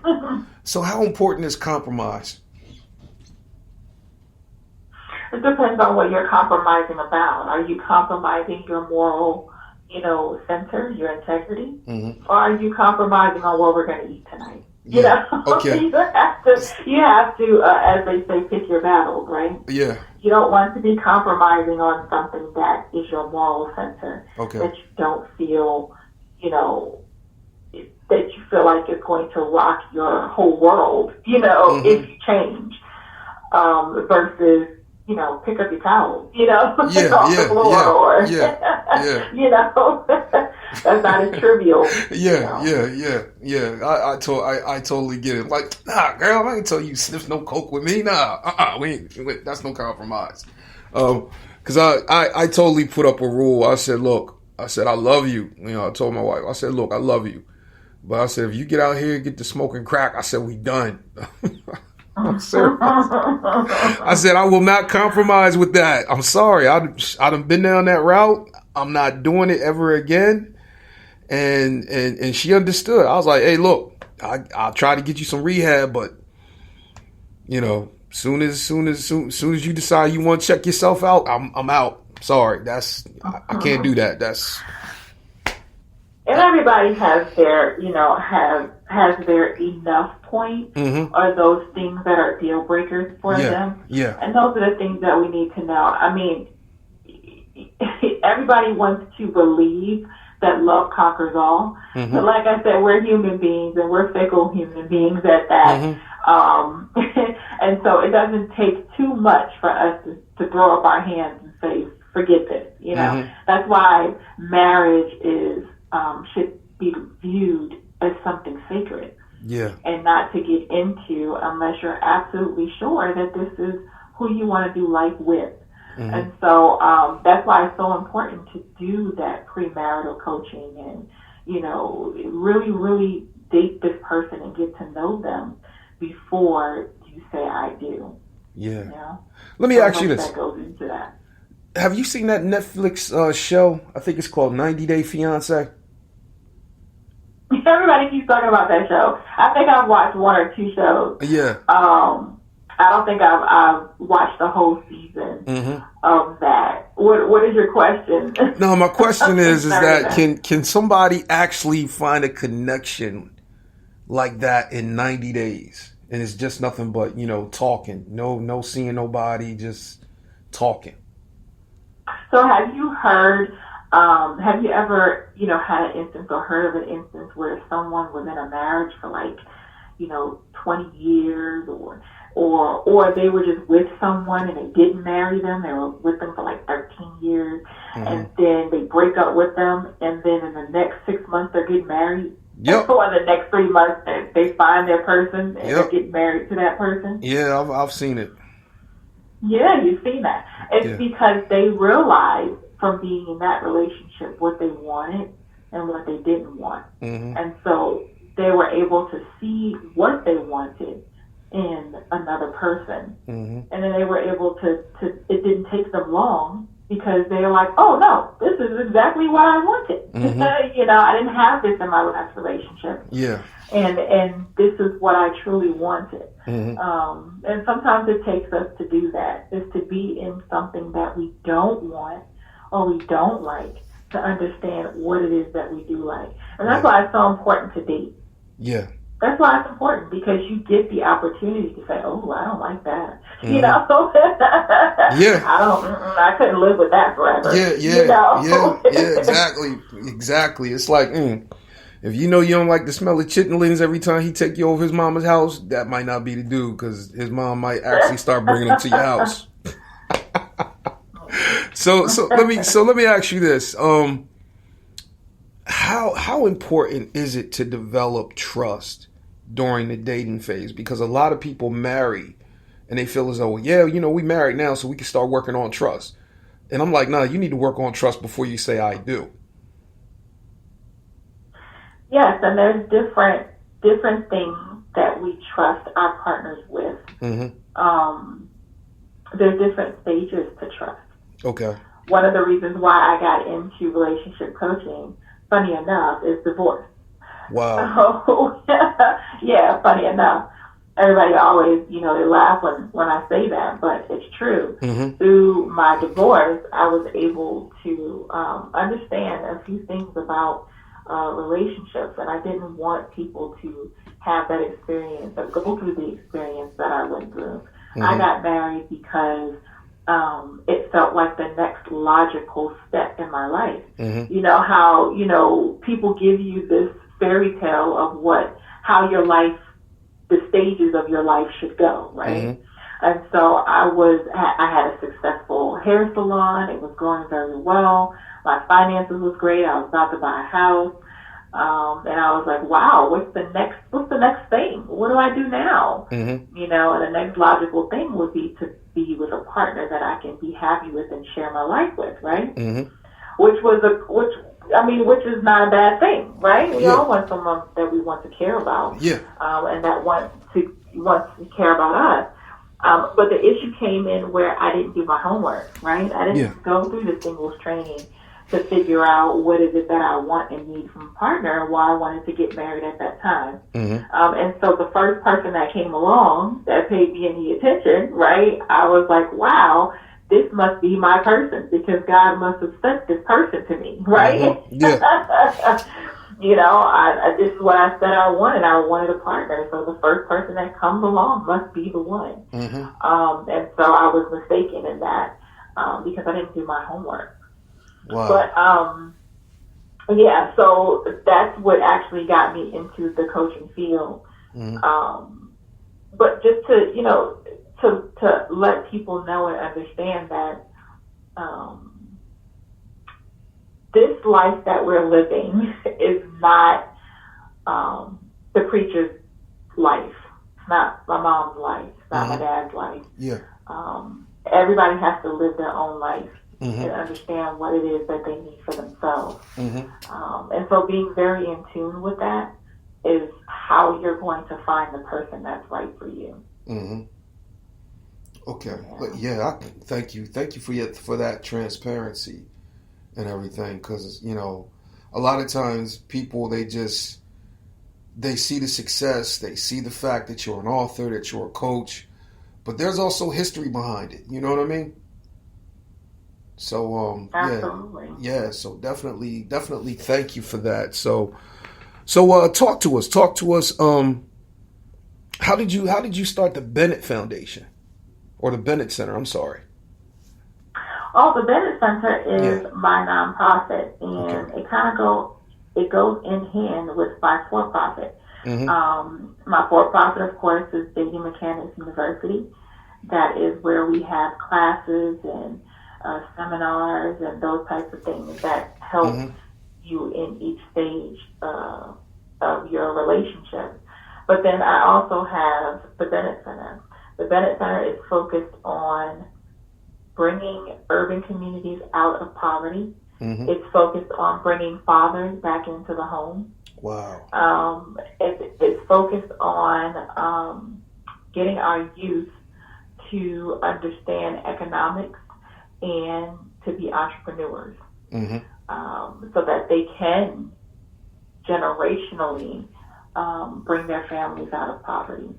Speaker 2: So how important is compromise?
Speaker 3: It depends on what you're compromising about. Are you compromising your moral, center, your integrity? Or are you compromising on what we're going to eat tonight?
Speaker 2: Okay.
Speaker 3: you have to, as they say, pick your battles, right?
Speaker 2: Yeah.
Speaker 3: You don't want to be compromising on something that is your moral center.
Speaker 2: Okay.
Speaker 3: That you don't feel, that you feel like it's going to rock your whole world, if you change, versus, pick up your towels, off the floor, that's not as trivial.
Speaker 2: I totally get it. Like, nah, girl, I ain't tell you sniff no coke with me. Nah, we ain't, that's no compromise. Cause I totally put up a rule. I said, look, I love you. I told my wife, I said, look, I love you. But I said, if you get out here and get to smoking crack, I said, we done. I'm serious. I said, I will not compromise with that. I'm sorry. I done been down that route. I'm not doing it ever again. And she understood. I was like, hey, look, I'll try to get you some rehab, but soon as you decide you want to check yourself out, I'm out. Sorry. I can't do that.
Speaker 3: And everybody has their, has their enough point, or those things that are deal breakers for them.
Speaker 2: Yeah.
Speaker 3: And those are the things that we need to know. I mean, everybody wants to believe that love conquers all. But like I said, we're human beings and we're fickle human beings at that. And so it doesn't take too much for us to throw up our hands and say, forget this. That's why marriage should be viewed as something sacred.
Speaker 2: Yeah.
Speaker 3: And not to get into unless you're absolutely sure that this is who you want to do life with. And so that's why it's so important to do that premarital coaching and, really, really date this person and get to know them before you say I do.
Speaker 2: Yeah. Let me ask you this.
Speaker 3: That goes into that.
Speaker 2: Have you seen that Netflix show? I think it's called 90 Day Fiancé.
Speaker 3: Everybody keeps talking about that show. I think I've watched one or two shows.
Speaker 2: Yeah.
Speaker 3: I don't think I've watched the whole season of that. What is your question?
Speaker 2: No, my question is that can somebody actually find a connection like that in 90 days? And it's just nothing but, talking. No seeing nobody, just talking.
Speaker 3: So have you heard, have you ever, had an instance or heard of an instance where someone was in a marriage for 20 years or they were just with someone and they didn't marry them. They were with them for 13 years and then they break up with them and then in the next 6 months they're getting married.
Speaker 2: Yep.
Speaker 3: Or the next 3 months they find their person and they get married to that person.
Speaker 2: Yeah, I've seen it.
Speaker 3: Yeah, you've seen that. It's because they realized from being in that relationship what they wanted and what they didn't want. And so they were able to see what they wanted in another person. And then they were able to it didn't take them long because they were like, oh no, this is exactly what I wanted. I didn't have this in my last relationship.
Speaker 2: Yeah.
Speaker 3: And this is what I truly wanted. And sometimes it takes us to do that, is to be in something that we don't want or we don't like to understand what it is that we do like. And that's why it's so important to date.
Speaker 2: Yeah.
Speaker 3: That's why it's important, because you get the opportunity to say, oh, I don't like that. I couldn't live with that forever.
Speaker 2: Exactly. It's like, if you don't like the smell of chitlins every time he take you over his mama's house, that might not be the dude, because his mom might actually start bringing him to your house. So let me ask you this. How important is it to develop trust during the dating phase? Because a lot of people marry and they feel as though, we married now, so we can start working on trust. And I'm like, nah, you need to work on trust before you say I do.
Speaker 3: Yes, and there's different things that we trust our partners with. There's different stages to trust. Okay. One of the reasons why I got into relationship coaching, funny enough, is divorce.
Speaker 2: Wow.
Speaker 3: So, yeah, funny enough. Everybody always, they laugh when I say that, but it's true. Through my divorce, I was able to understand a few things about relationships, and I didn't want people to have that experience or go through the experience that I went through. I got married because it felt like the next logical step in my life. You know how, people give you this fairy tale of how your life, the stages of your life should go, right? And so I had a successful hair salon. It was going very well. My finances was great. I was about to buy a house. And I was like, wow, what's the next thing? What do I do now? And the next logical thing would be to be with a partner that I can be happy with and share my life with, right? Which is not a bad thing, right? We all want someone that we want to care about. And that wants to care about us. But the issue came in where I didn't do my homework, right? I didn't go through the singles training to figure out what is it that I want and need from a partner and why I wanted to get married at that time. And so the first person that came along that paid me any attention, right, I was like, wow, this must be my person, because God must have sent this person to me, right? This is what I said I wanted. I wanted a partner. So the first person that comes along must be the one. And so I was mistaken in that because I didn't do my homework.
Speaker 2: Wow.
Speaker 3: But, so that's what actually got me into the coaching field. But just to let people know and understand that this life that we're living is not the preacher's life. It's not my mom's life. It's not my dad's life. everybody has to live their own life
Speaker 2: Mm-hmm.
Speaker 3: and understand what it is that they need for themselves.
Speaker 2: Mm-hmm.
Speaker 3: And so being very in tune with that is how you're going to find the person that's right for you.
Speaker 2: Mm-hmm. Okay. But yeah, thank you for that transparency and everything, because a lot of times people they see the success, they see the fact that you're an author, that you're a coach, but there's also history behind it. You know what I mean? So
Speaker 3: Absolutely.
Speaker 2: yeah. So definitely thank you for that. So talk to us. How did you start the Bennett Foundation or the Bennett Center? I'm sorry.
Speaker 3: Oh, the Bennett Center is my nonprofit, and it goes in hand with my for-profit.
Speaker 2: Mm-hmm.
Speaker 3: My for-profit, of course, is Dating Mechanics University. That is where we have classes and seminars and those types of things that help
Speaker 2: Mm-hmm.
Speaker 3: you in each stage of your relationship. But then I also have the Bennett Center. The Bennett Center is focused on bringing urban communities out of poverty.
Speaker 2: Mm-hmm.
Speaker 3: It's focused on bringing fathers back into the home.
Speaker 2: Wow.
Speaker 3: It's focused on getting our youth to understand economics and to be entrepreneurs,
Speaker 2: Mm-hmm.
Speaker 3: so that they can generationally bring their families out of poverty.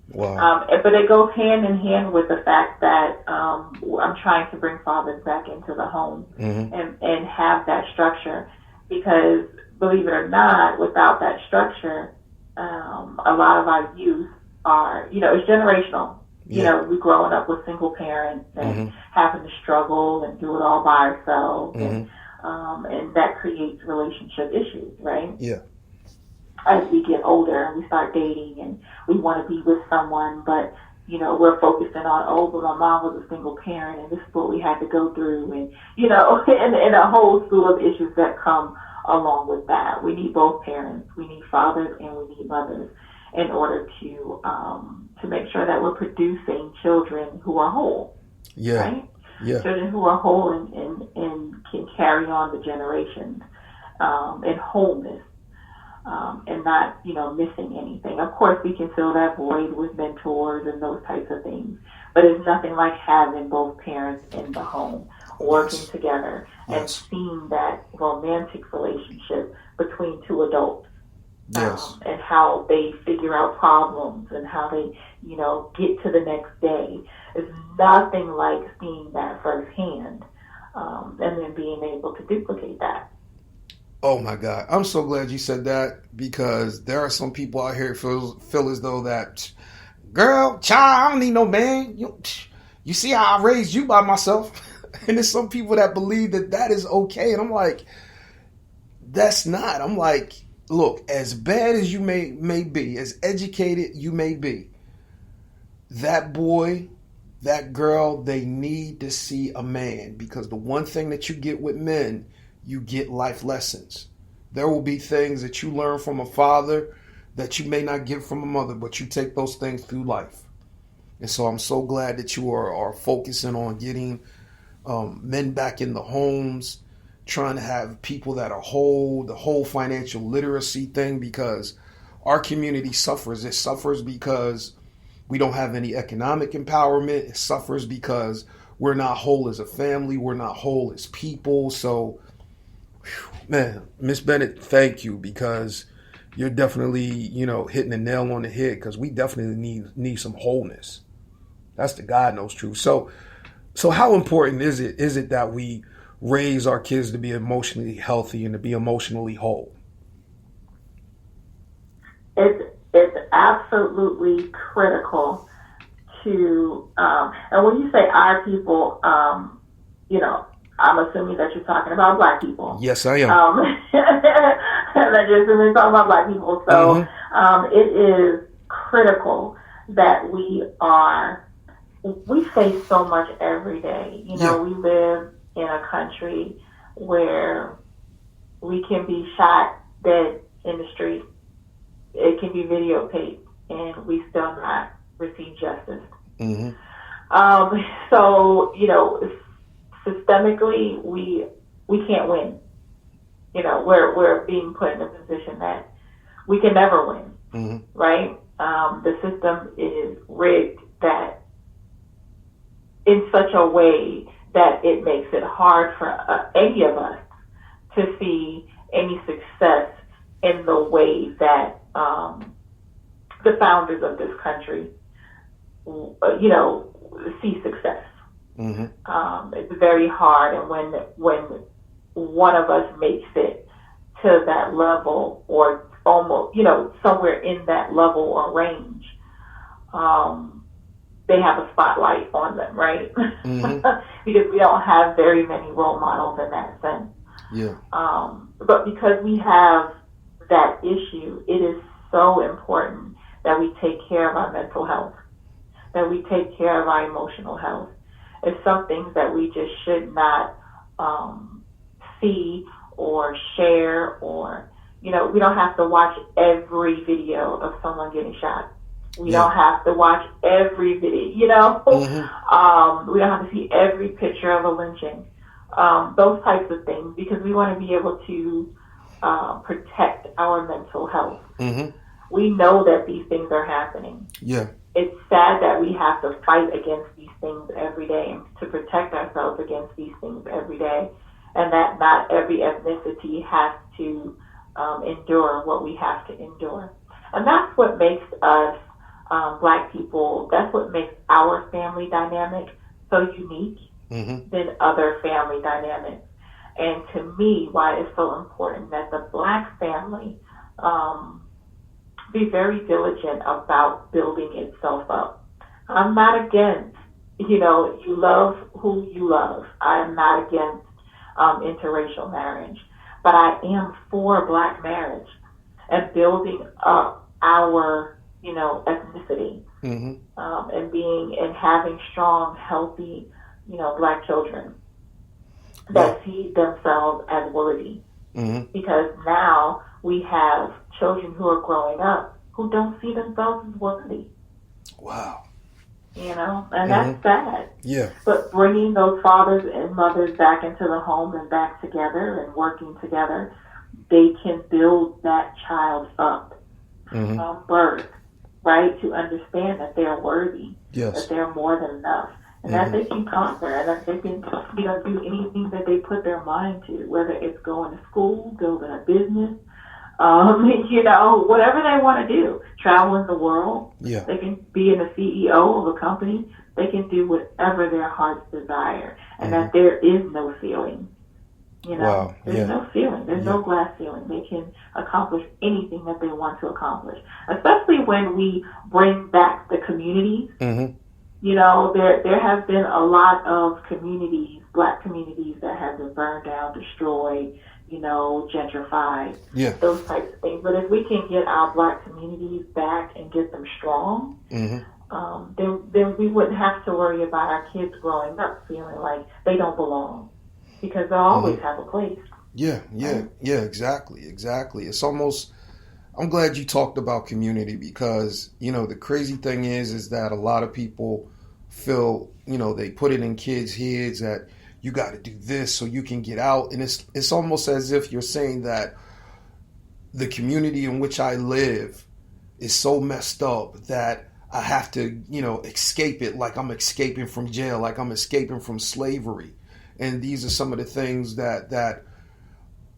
Speaker 2: Wow.
Speaker 3: But it goes hand in hand with the fact that I'm trying to bring fathers back into the home,
Speaker 2: Mm-hmm.
Speaker 3: and have that structure, because believe it or not, without that structure, a lot of our youth are, it's generational.
Speaker 2: Yeah.
Speaker 3: We growing up with single parents and
Speaker 2: Mm-hmm.
Speaker 3: having to struggle and do it all by ourselves,
Speaker 2: Mm-hmm.
Speaker 3: and that creates relationship issues, right?
Speaker 2: Yeah.
Speaker 3: As we get older and we start dating and we want to be with someone, but we're focusing on, but my mom was a single parent and this is what we had to go through, and and a whole slew of issues that come along with that. We need both parents. We need fathers and we need mothers in order to make sure that we're producing children who are whole.
Speaker 2: Yeah.
Speaker 3: Right?
Speaker 2: Yeah.
Speaker 3: Children who are whole and can carry on the generations in wholeness. And not, missing anything. Of course, we can fill that void with mentors and those types of things, but it's nothing like having both parents in the home working together and seeing that romantic relationship between two adults, and how they figure out problems and how they, get to the next day. It's nothing like seeing that firsthand, and then being able to duplicate that.
Speaker 2: Oh my God. I'm so glad you said that, because there are some people out here who feel as though that, girl, child, I don't need no man. You see how I raised you by myself? And there's some people that believe that is okay. And I'm like, that's not. I'm like, look, as bad as you may be, as educated you may be, that boy, that girl, they need to see a man, because the one thing that you get with men, you get life lessons. There will be things that you learn from a father that you may not get from a mother, but you take those things through life. And so I'm so glad that you are focusing on getting men back in the homes, trying to have people that are whole, the whole financial literacy thing, because our community suffers. It suffers because we don't have any economic empowerment. It suffers because we're not whole as a family. We're not whole as people. So, man, Miss Bennett, thank you, because you're definitely, hitting the nail on the head, because we definitely need some wholeness. That's the God knows truth. So how important is it that we raise our kids to be emotionally healthy and to be emotionally whole?
Speaker 3: It's absolutely critical to, and when you say our people, I'm assuming that you're talking about Black people.
Speaker 2: Yes, I am.
Speaker 3: That you're assuming talking about Black people. So it is critical that we face so much every day. We live in a country where we can be shot dead in the street. It can be videotaped, and we still not receive justice.
Speaker 2: Mm-hmm.
Speaker 3: So, systemically, we can't win. We're being put in a position that we can never win, right? The system is rigged that in such a way that it makes it hard for any of us to see any success in the way that the founders of this country, see success. It's very hard, and when one of us makes it to that level, or almost, somewhere in that level or range, they have a spotlight on them, right? Because we don't have very many role models in that sense.
Speaker 2: Yeah.
Speaker 3: But because we have that issue, it is so important that we take care of our mental health, that we take care of our emotional health. It's some things that we just should not see or share, or, we don't have to watch every video of someone getting shot. We don't have to watch every video, we don't have to see every picture of a lynching, those types of things, because we want to be able to protect our mental health. We know that these things are happening.
Speaker 2: Yeah.
Speaker 3: It's sad that we have to fight against these things every day and to protect ourselves against these things every day, and that not every ethnicity has to endure what we have to endure. And that's what makes us Black people, that's what makes our family dynamic so unique than other family dynamics. And to me, why it's so important that the Black family be very diligent about building itself up. I'm not against, you love who you love. I am not against interracial marriage, but I am for Black marriage and building up our, ethnicity, and having strong, healthy, Black children that see themselves as worthy. Because now we have children who are growing up who don't see themselves as worthy.
Speaker 2: Wow.
Speaker 3: And that's sad.
Speaker 2: Yeah.
Speaker 3: But bringing those fathers and mothers back into the home and back together and working together, they can build that child up from birth, right? To understand that they're worthy, that they're more than enough, and that they can conquer, and that they can, do anything that they put their mind to, whether it's going to school, building a business, whatever they want to do, traveling the world.
Speaker 2: Yeah.
Speaker 3: They can be the CEO of a company. They can do whatever their hearts desire, and that there is no ceiling. There's no ceiling. There's no glass ceiling. They can accomplish anything that they want to accomplish, especially when we bring back the communities. There have been a lot of communities, Black communities, that have been burned down, destroyed, gentrified, those types of things. But if we can get our Black communities back and get them strong, then we wouldn't have to worry about our kids growing up feeling like they don't belong, because they'll always have a place.
Speaker 2: Yeah, exactly. It's almost, I'm glad you talked about community, because, the crazy thing is that a lot of people feel, they put it in kids' heads that you got to do this so you can get out. And it's almost as if you're saying that the community in which I live is so messed up that I have to, escape it, like I'm escaping from jail, like I'm escaping from slavery. And these are some of the things that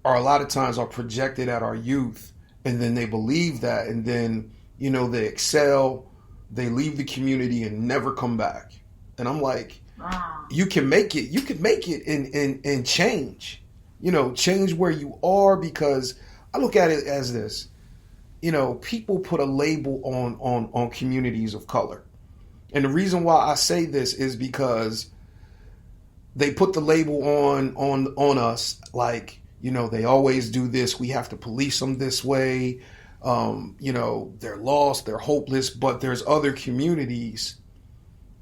Speaker 2: are a lot of times are projected at our youth, and then they believe that, and then, they excel, they leave the community and never come back. And I'm like, you can make it and change, change where you are, because I look at it as this, people put a label on communities of color. And the reason why I say this is because they put the label on us, like, they always do this. We have to police them this way. They're lost, they're hopeless, but there's other communities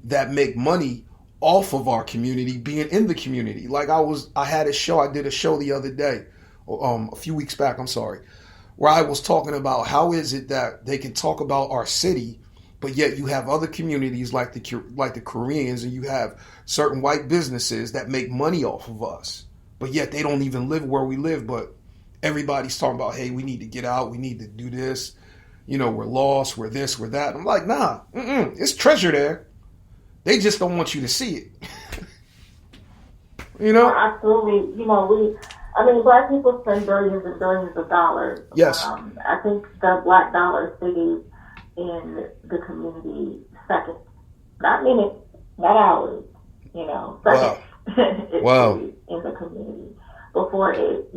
Speaker 2: that make money off of our community being in the community. Like I did a show the other day, a few weeks back, where I was talking about how is it that they can talk about our city, But yet you have other communities like the Koreans, and you have certain white businesses that make money off of us. But yet they don't even live where we live. But everybody's talking about, hey, we need to get out. We need to do this. You know, we're lost. We're this. We're that. I'm like, nah, it's treasure there. They just don't want you to see it. You know?
Speaker 3: Absolutely. You know, Black people spend billions and billions of dollars.
Speaker 2: Yes.
Speaker 3: I think the Black dollar stays in the community seconds, not minutes, not hours, you know, seconds.
Speaker 2: Wow.
Speaker 3: It stays in the community before it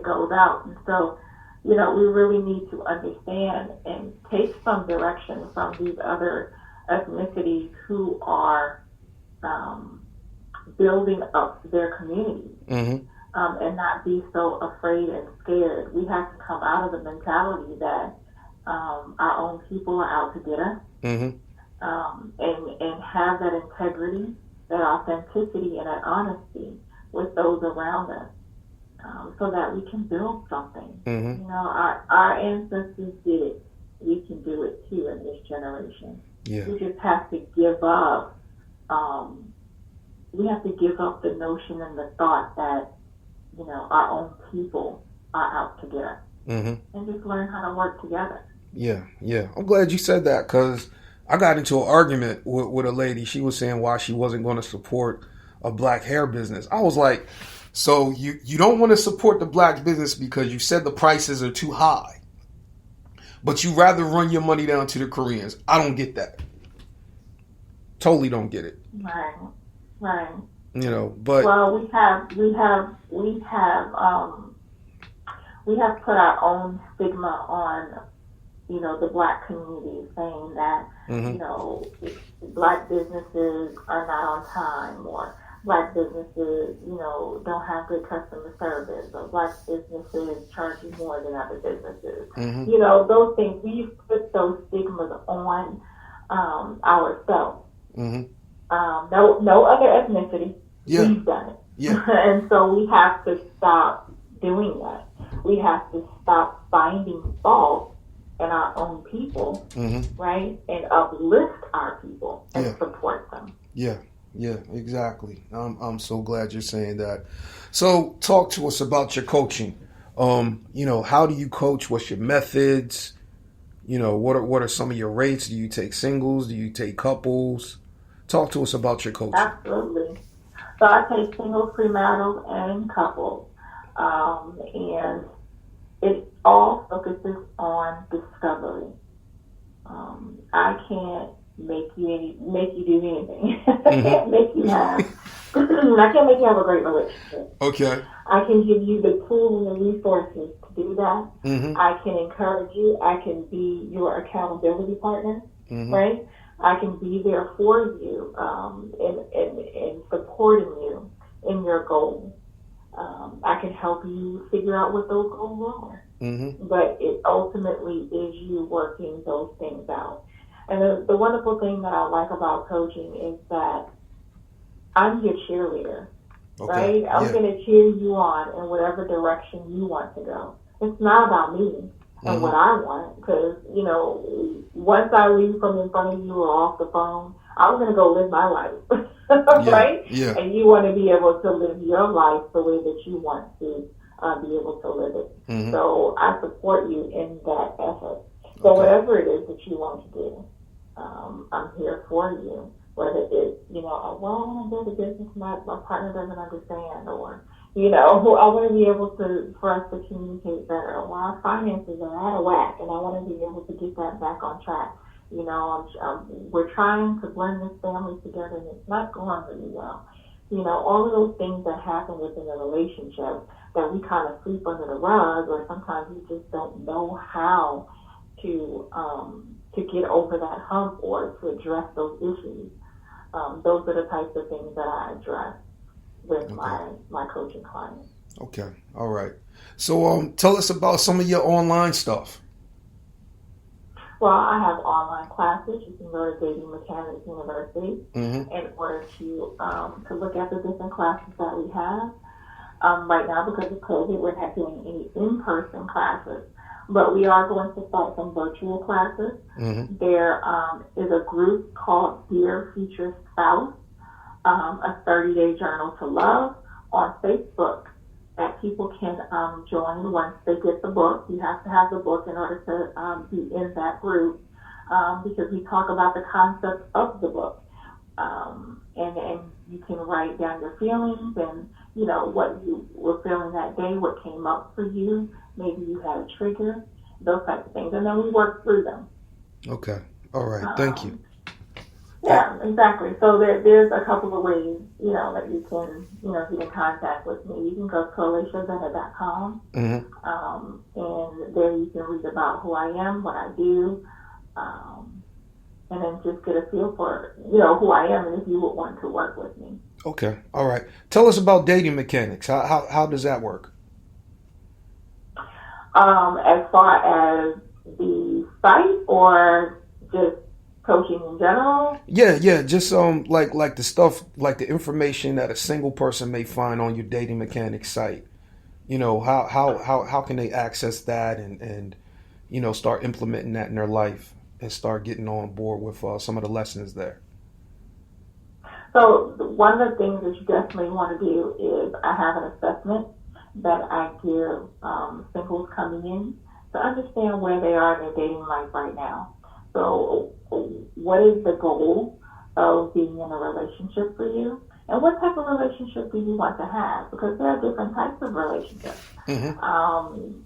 Speaker 3: goes out. And so, you know, we really need to understand and take some direction from these other ethnicities who are building up their communities, and not be so afraid and scared. We have to come out of the mentality that our own people are out to get us, and have that integrity, that authenticity, and that honesty with those around us, so that we can build something. You know, our ancestors did it. We can do it too in this generation.
Speaker 2: Yeah.
Speaker 3: We just have to give up. We have to give up the notion and the thought that, you know, our own people are out to get us, and just learn how to work together.
Speaker 2: Yeah. I'm glad you said that, because I got into an argument with a lady. She was saying why she wasn't going to support a black hair business. I was like, so you don't want to support the black business because you said the prices are too high, but you rather run your money down to the Koreans. I don't get that. Totally don't get it.
Speaker 3: Right.
Speaker 2: You know, but
Speaker 3: we have put our own stigma on, you know, the Black community, saying that, you know, Black businesses are not on time, or Black businesses, you know, don't have good customer service, or Black businesses charge you more than other businesses. You know, those things, we put those stigmas on ourselves. No other ethnicity.
Speaker 2: Yeah.
Speaker 3: We've done it.
Speaker 2: Yeah.
Speaker 3: And so we have to stop doing that. We have to stop finding fault in our own people, right? And uplift our people and support them.
Speaker 2: Yeah, exactly. I'm so glad you're saying that. So talk to us about your coaching. You know, how do you coach? What's your methods? You know, what are some of your rates? Do you take singles? Do you take couples? Talk to us about your coaching.
Speaker 3: Absolutely. So I take singles, premarital, and couples. And it all focuses on discovery. I can't make you do anything. I can't make you have a great relationship.
Speaker 2: Okay.
Speaker 3: I can give you the tools and the resources to do that. I can encourage you. I can be your accountability partner, right? I can be there for you, in supporting you in your goals. I can help you figure out what those goals are. But it ultimately is you working those things out. And the wonderful thing that I like about coaching is that I'm your cheerleader, right? I'm going to cheer you on in whatever direction you want to go. It's not about me and what I want, because, you know, once I leave from in front of you or off the phone, I'm going to go live my life, right? Yeah. And you want to be able to live your life the way that you want to be able to live it. So I support you in that effort. So whatever it is that you want to do, I'm here for you. Whether it's, you know, well, I want to build a business my partner doesn't understand, or, you know, I want to be able for us to communicate better. Well, our finances are out of whack, and I want to be able to get that back on track. You know, we're trying to blend this family together, and it's not going really well. You know, all of those things that happen within a relationship that we kind of sweep under the rug, or sometimes we just don't know how to get over that hump or to address those issues. Those are the types of things that I address with my coaching clients.
Speaker 2: Okay. All right. So tell us about some of your online stuff.
Speaker 3: Well, I have online classes. You can go to Dating Mechanics University in order to look at the different classes that we have. Right now, because of COVID, we're not doing any in-person classes. but we are going to start some virtual classes.
Speaker 2: Mm-hmm.
Speaker 3: There is a group called Dear Future Spouse, a 30-day journal to love on Facebook that people can join once they get the book. You have to have the book in order to be in that group because we talk about the concept of the book. And you can write down your feelings and, you know, what you were feeling that day, what came up for you. Maybe you had a trigger, those types of things. And then we work through them.
Speaker 2: Okay. All right. Thank you.
Speaker 3: Yeah, exactly. So there's a couple of ways, you know, that you can, get in contact with me. You can go to AlashaBennett.com, and there you can read about who I am, what I do, and then just get a feel for, who I am and if you would want to work with me.
Speaker 2: Okay. All right. Tell us about dating mechanics. How does that work?
Speaker 3: As far as the site or just coaching in general?
Speaker 2: Yeah. Just like the stuff, like the information that a single person may find on your dating mechanics site. You know, how can they access that and start implementing that in their life and start getting on board with some of the lessons there?
Speaker 3: So one of the things that you definitely want to do is I have an assessment that I give singles coming in to understand where they are in their dating life right now. So what is the goal of being in a relationship for you? And what type of relationship do you want to have? Because there are different types of relationships. Mm-hmm.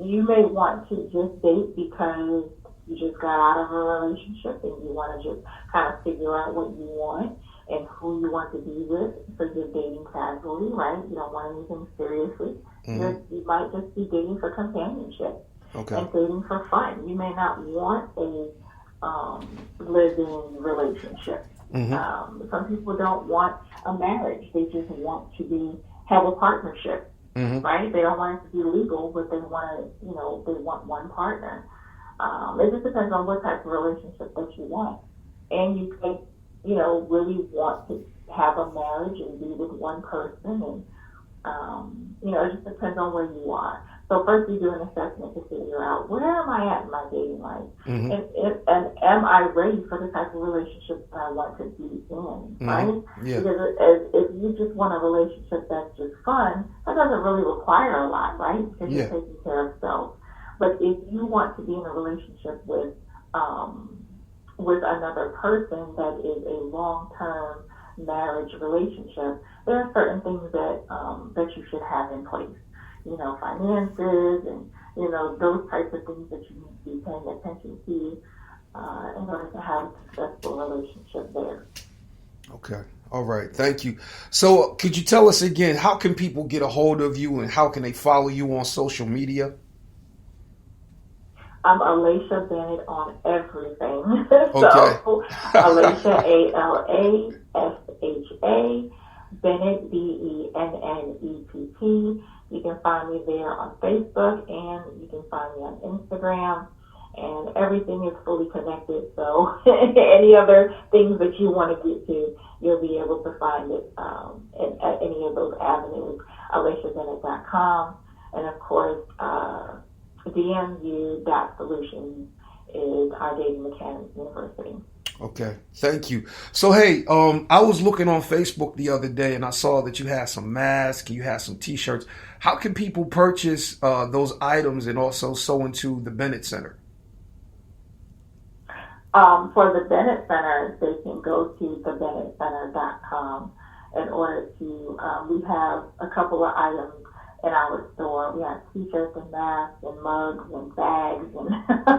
Speaker 3: You may want to just date because you just got out of a relationship and you want to just kind of figure out what you want and who you want to be with. So you're dating casually, right? You don't want anything seriously. Mm-hmm. You might just be dating for companionship and dating for fun. You may not want a live-in relationship. Mm-hmm. Some people don't want a marriage. They just want to have a partnership. Mm-hmm. Right? They don't want it to be legal, but they want to, they want one partner. It just depends on what type of relationship that you want. And you could, really want to have a marriage and be with one person. And, it just depends on where you are. So first you do an assessment to figure out where am I at in my dating life? Mm-hmm. And am I ready for the type of relationship that I want to be in, mm-hmm. right? Yeah. Because if you just want a relationship that's just fun, that doesn't really require a lot, right? Because you're taking care of self. But if you want to be in a relationship with another person that is a long-term marriage relationship, there are certain things that you should have in place. Finances and, those types of things that you need to be paying attention to in order to have a successful relationship there.
Speaker 2: Okay. All right. Thank you. So could you tell us again, how can people get a hold of you and how can they follow you on social media?
Speaker 3: I'm Alasha Bennett on everything. So Alasha, Alasha, Bennett, Bennett. You can find me there on Facebook and you can find me on Instagram. And everything is fully connected. So any other things that you want to get to, you'll be able to find it at any of those avenues. AlashaBennett.com. And of course, DMU.Solutions is our Dating Mechanics University.
Speaker 2: Okay, thank you. So, hey, I was looking on Facebook the other day and I saw that you had some masks, you had some T-shirts. How can people purchase those items and also sew into the Bennett Center?
Speaker 3: For the Bennett Center, they can go to thebennettcenter.com in order to, we have a couple of items in our store. We have T-shirts and masks and mugs and bags and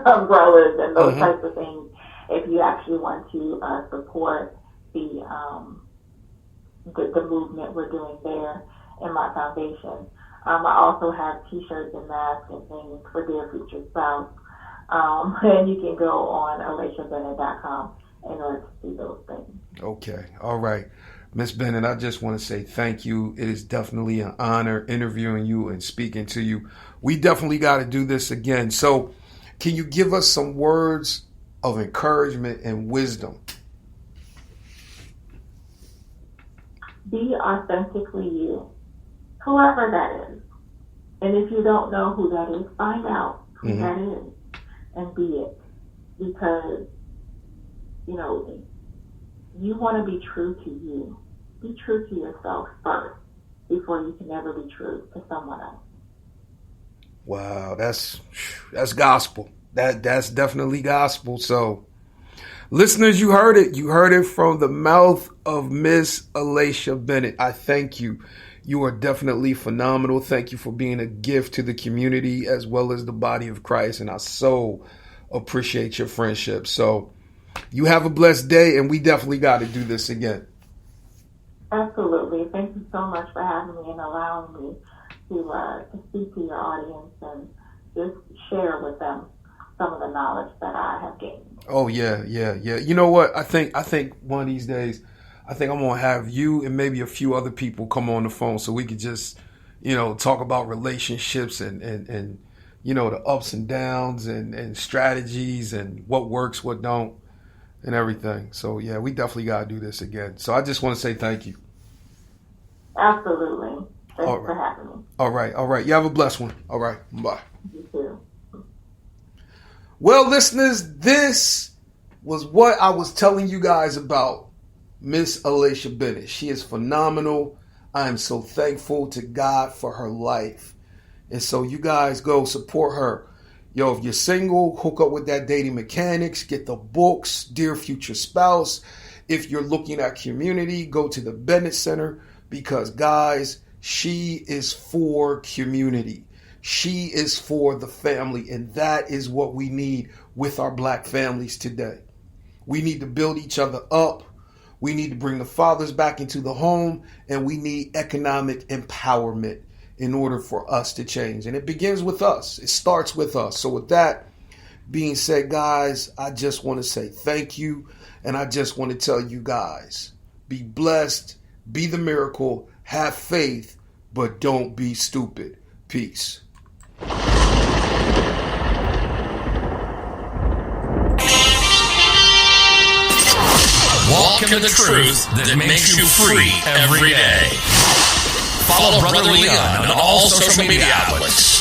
Speaker 3: umbrellas and those types of things. If you actually want to support the movement we're doing there in my foundation. I also have T-shirts and masks and things for Dear Future Spouse. And you can go on AlashaBennett.com in order to see those things.
Speaker 2: Okay. All right. Miss Bennett, I just want to say thank you. It is definitely an honor interviewing you and speaking to you. We definitely got to do this again. So can you give us some words of encouragement and wisdom?
Speaker 3: Be authentically you, whoever that is. And if you don't know who that is, find out who that is and be it. Because, you know, you want to be true to you. Be true to yourself first before you can ever be true to someone else.
Speaker 2: Wow, that's gospel. That's definitely gospel. So, listeners, you heard it. You heard it from the mouth of Miss Alasha Bennett. I thank you. You are definitely phenomenal. Thank you for being a gift to the community as well as the body of Christ. And I so appreciate your friendship. So, you have a blessed day, and we definitely got to do this again.
Speaker 3: Absolutely. Thank you so much for having me and allowing me to speak to your audience and just share with them some of the knowledge that I have gained.
Speaker 2: Oh yeah. You know what? I think one of these days, I think I'm gonna have you and maybe a few other people come on the phone so we could just, you know, talk about relationships and you know, the ups and downs and strategies and what works, what don't, and everything. So yeah, we definitely gotta do this again. So I just want to say thank you.
Speaker 3: Absolutely. Thanks for having me.
Speaker 2: All right. You have a blessed one. All right. Bye.
Speaker 3: You too.
Speaker 2: Well, listeners, this was what I was telling you guys about Miss Alasha Bennett. She is phenomenal. I am so thankful to God for her life. And so you guys go support her. Yo, if you're single, hook up with that Dating Mechanics. Get the books, Dear Future Spouse. If you're looking at community, go to the Bennett Center because, guys, she is for community. She is for the family, and that is what we need with our black families today. We need to build each other up. We need to bring the fathers back into the home, and we need economic empowerment in order for us to change. And it begins with us. It starts with us. So with that being said, guys, I just want to say thank you, and I just want to tell you guys, be blessed, be the miracle, have faith, but don't be stupid. Peace.
Speaker 1: Walk in the truth that makes you free every day. Follow Brother Leon on all social media outlets.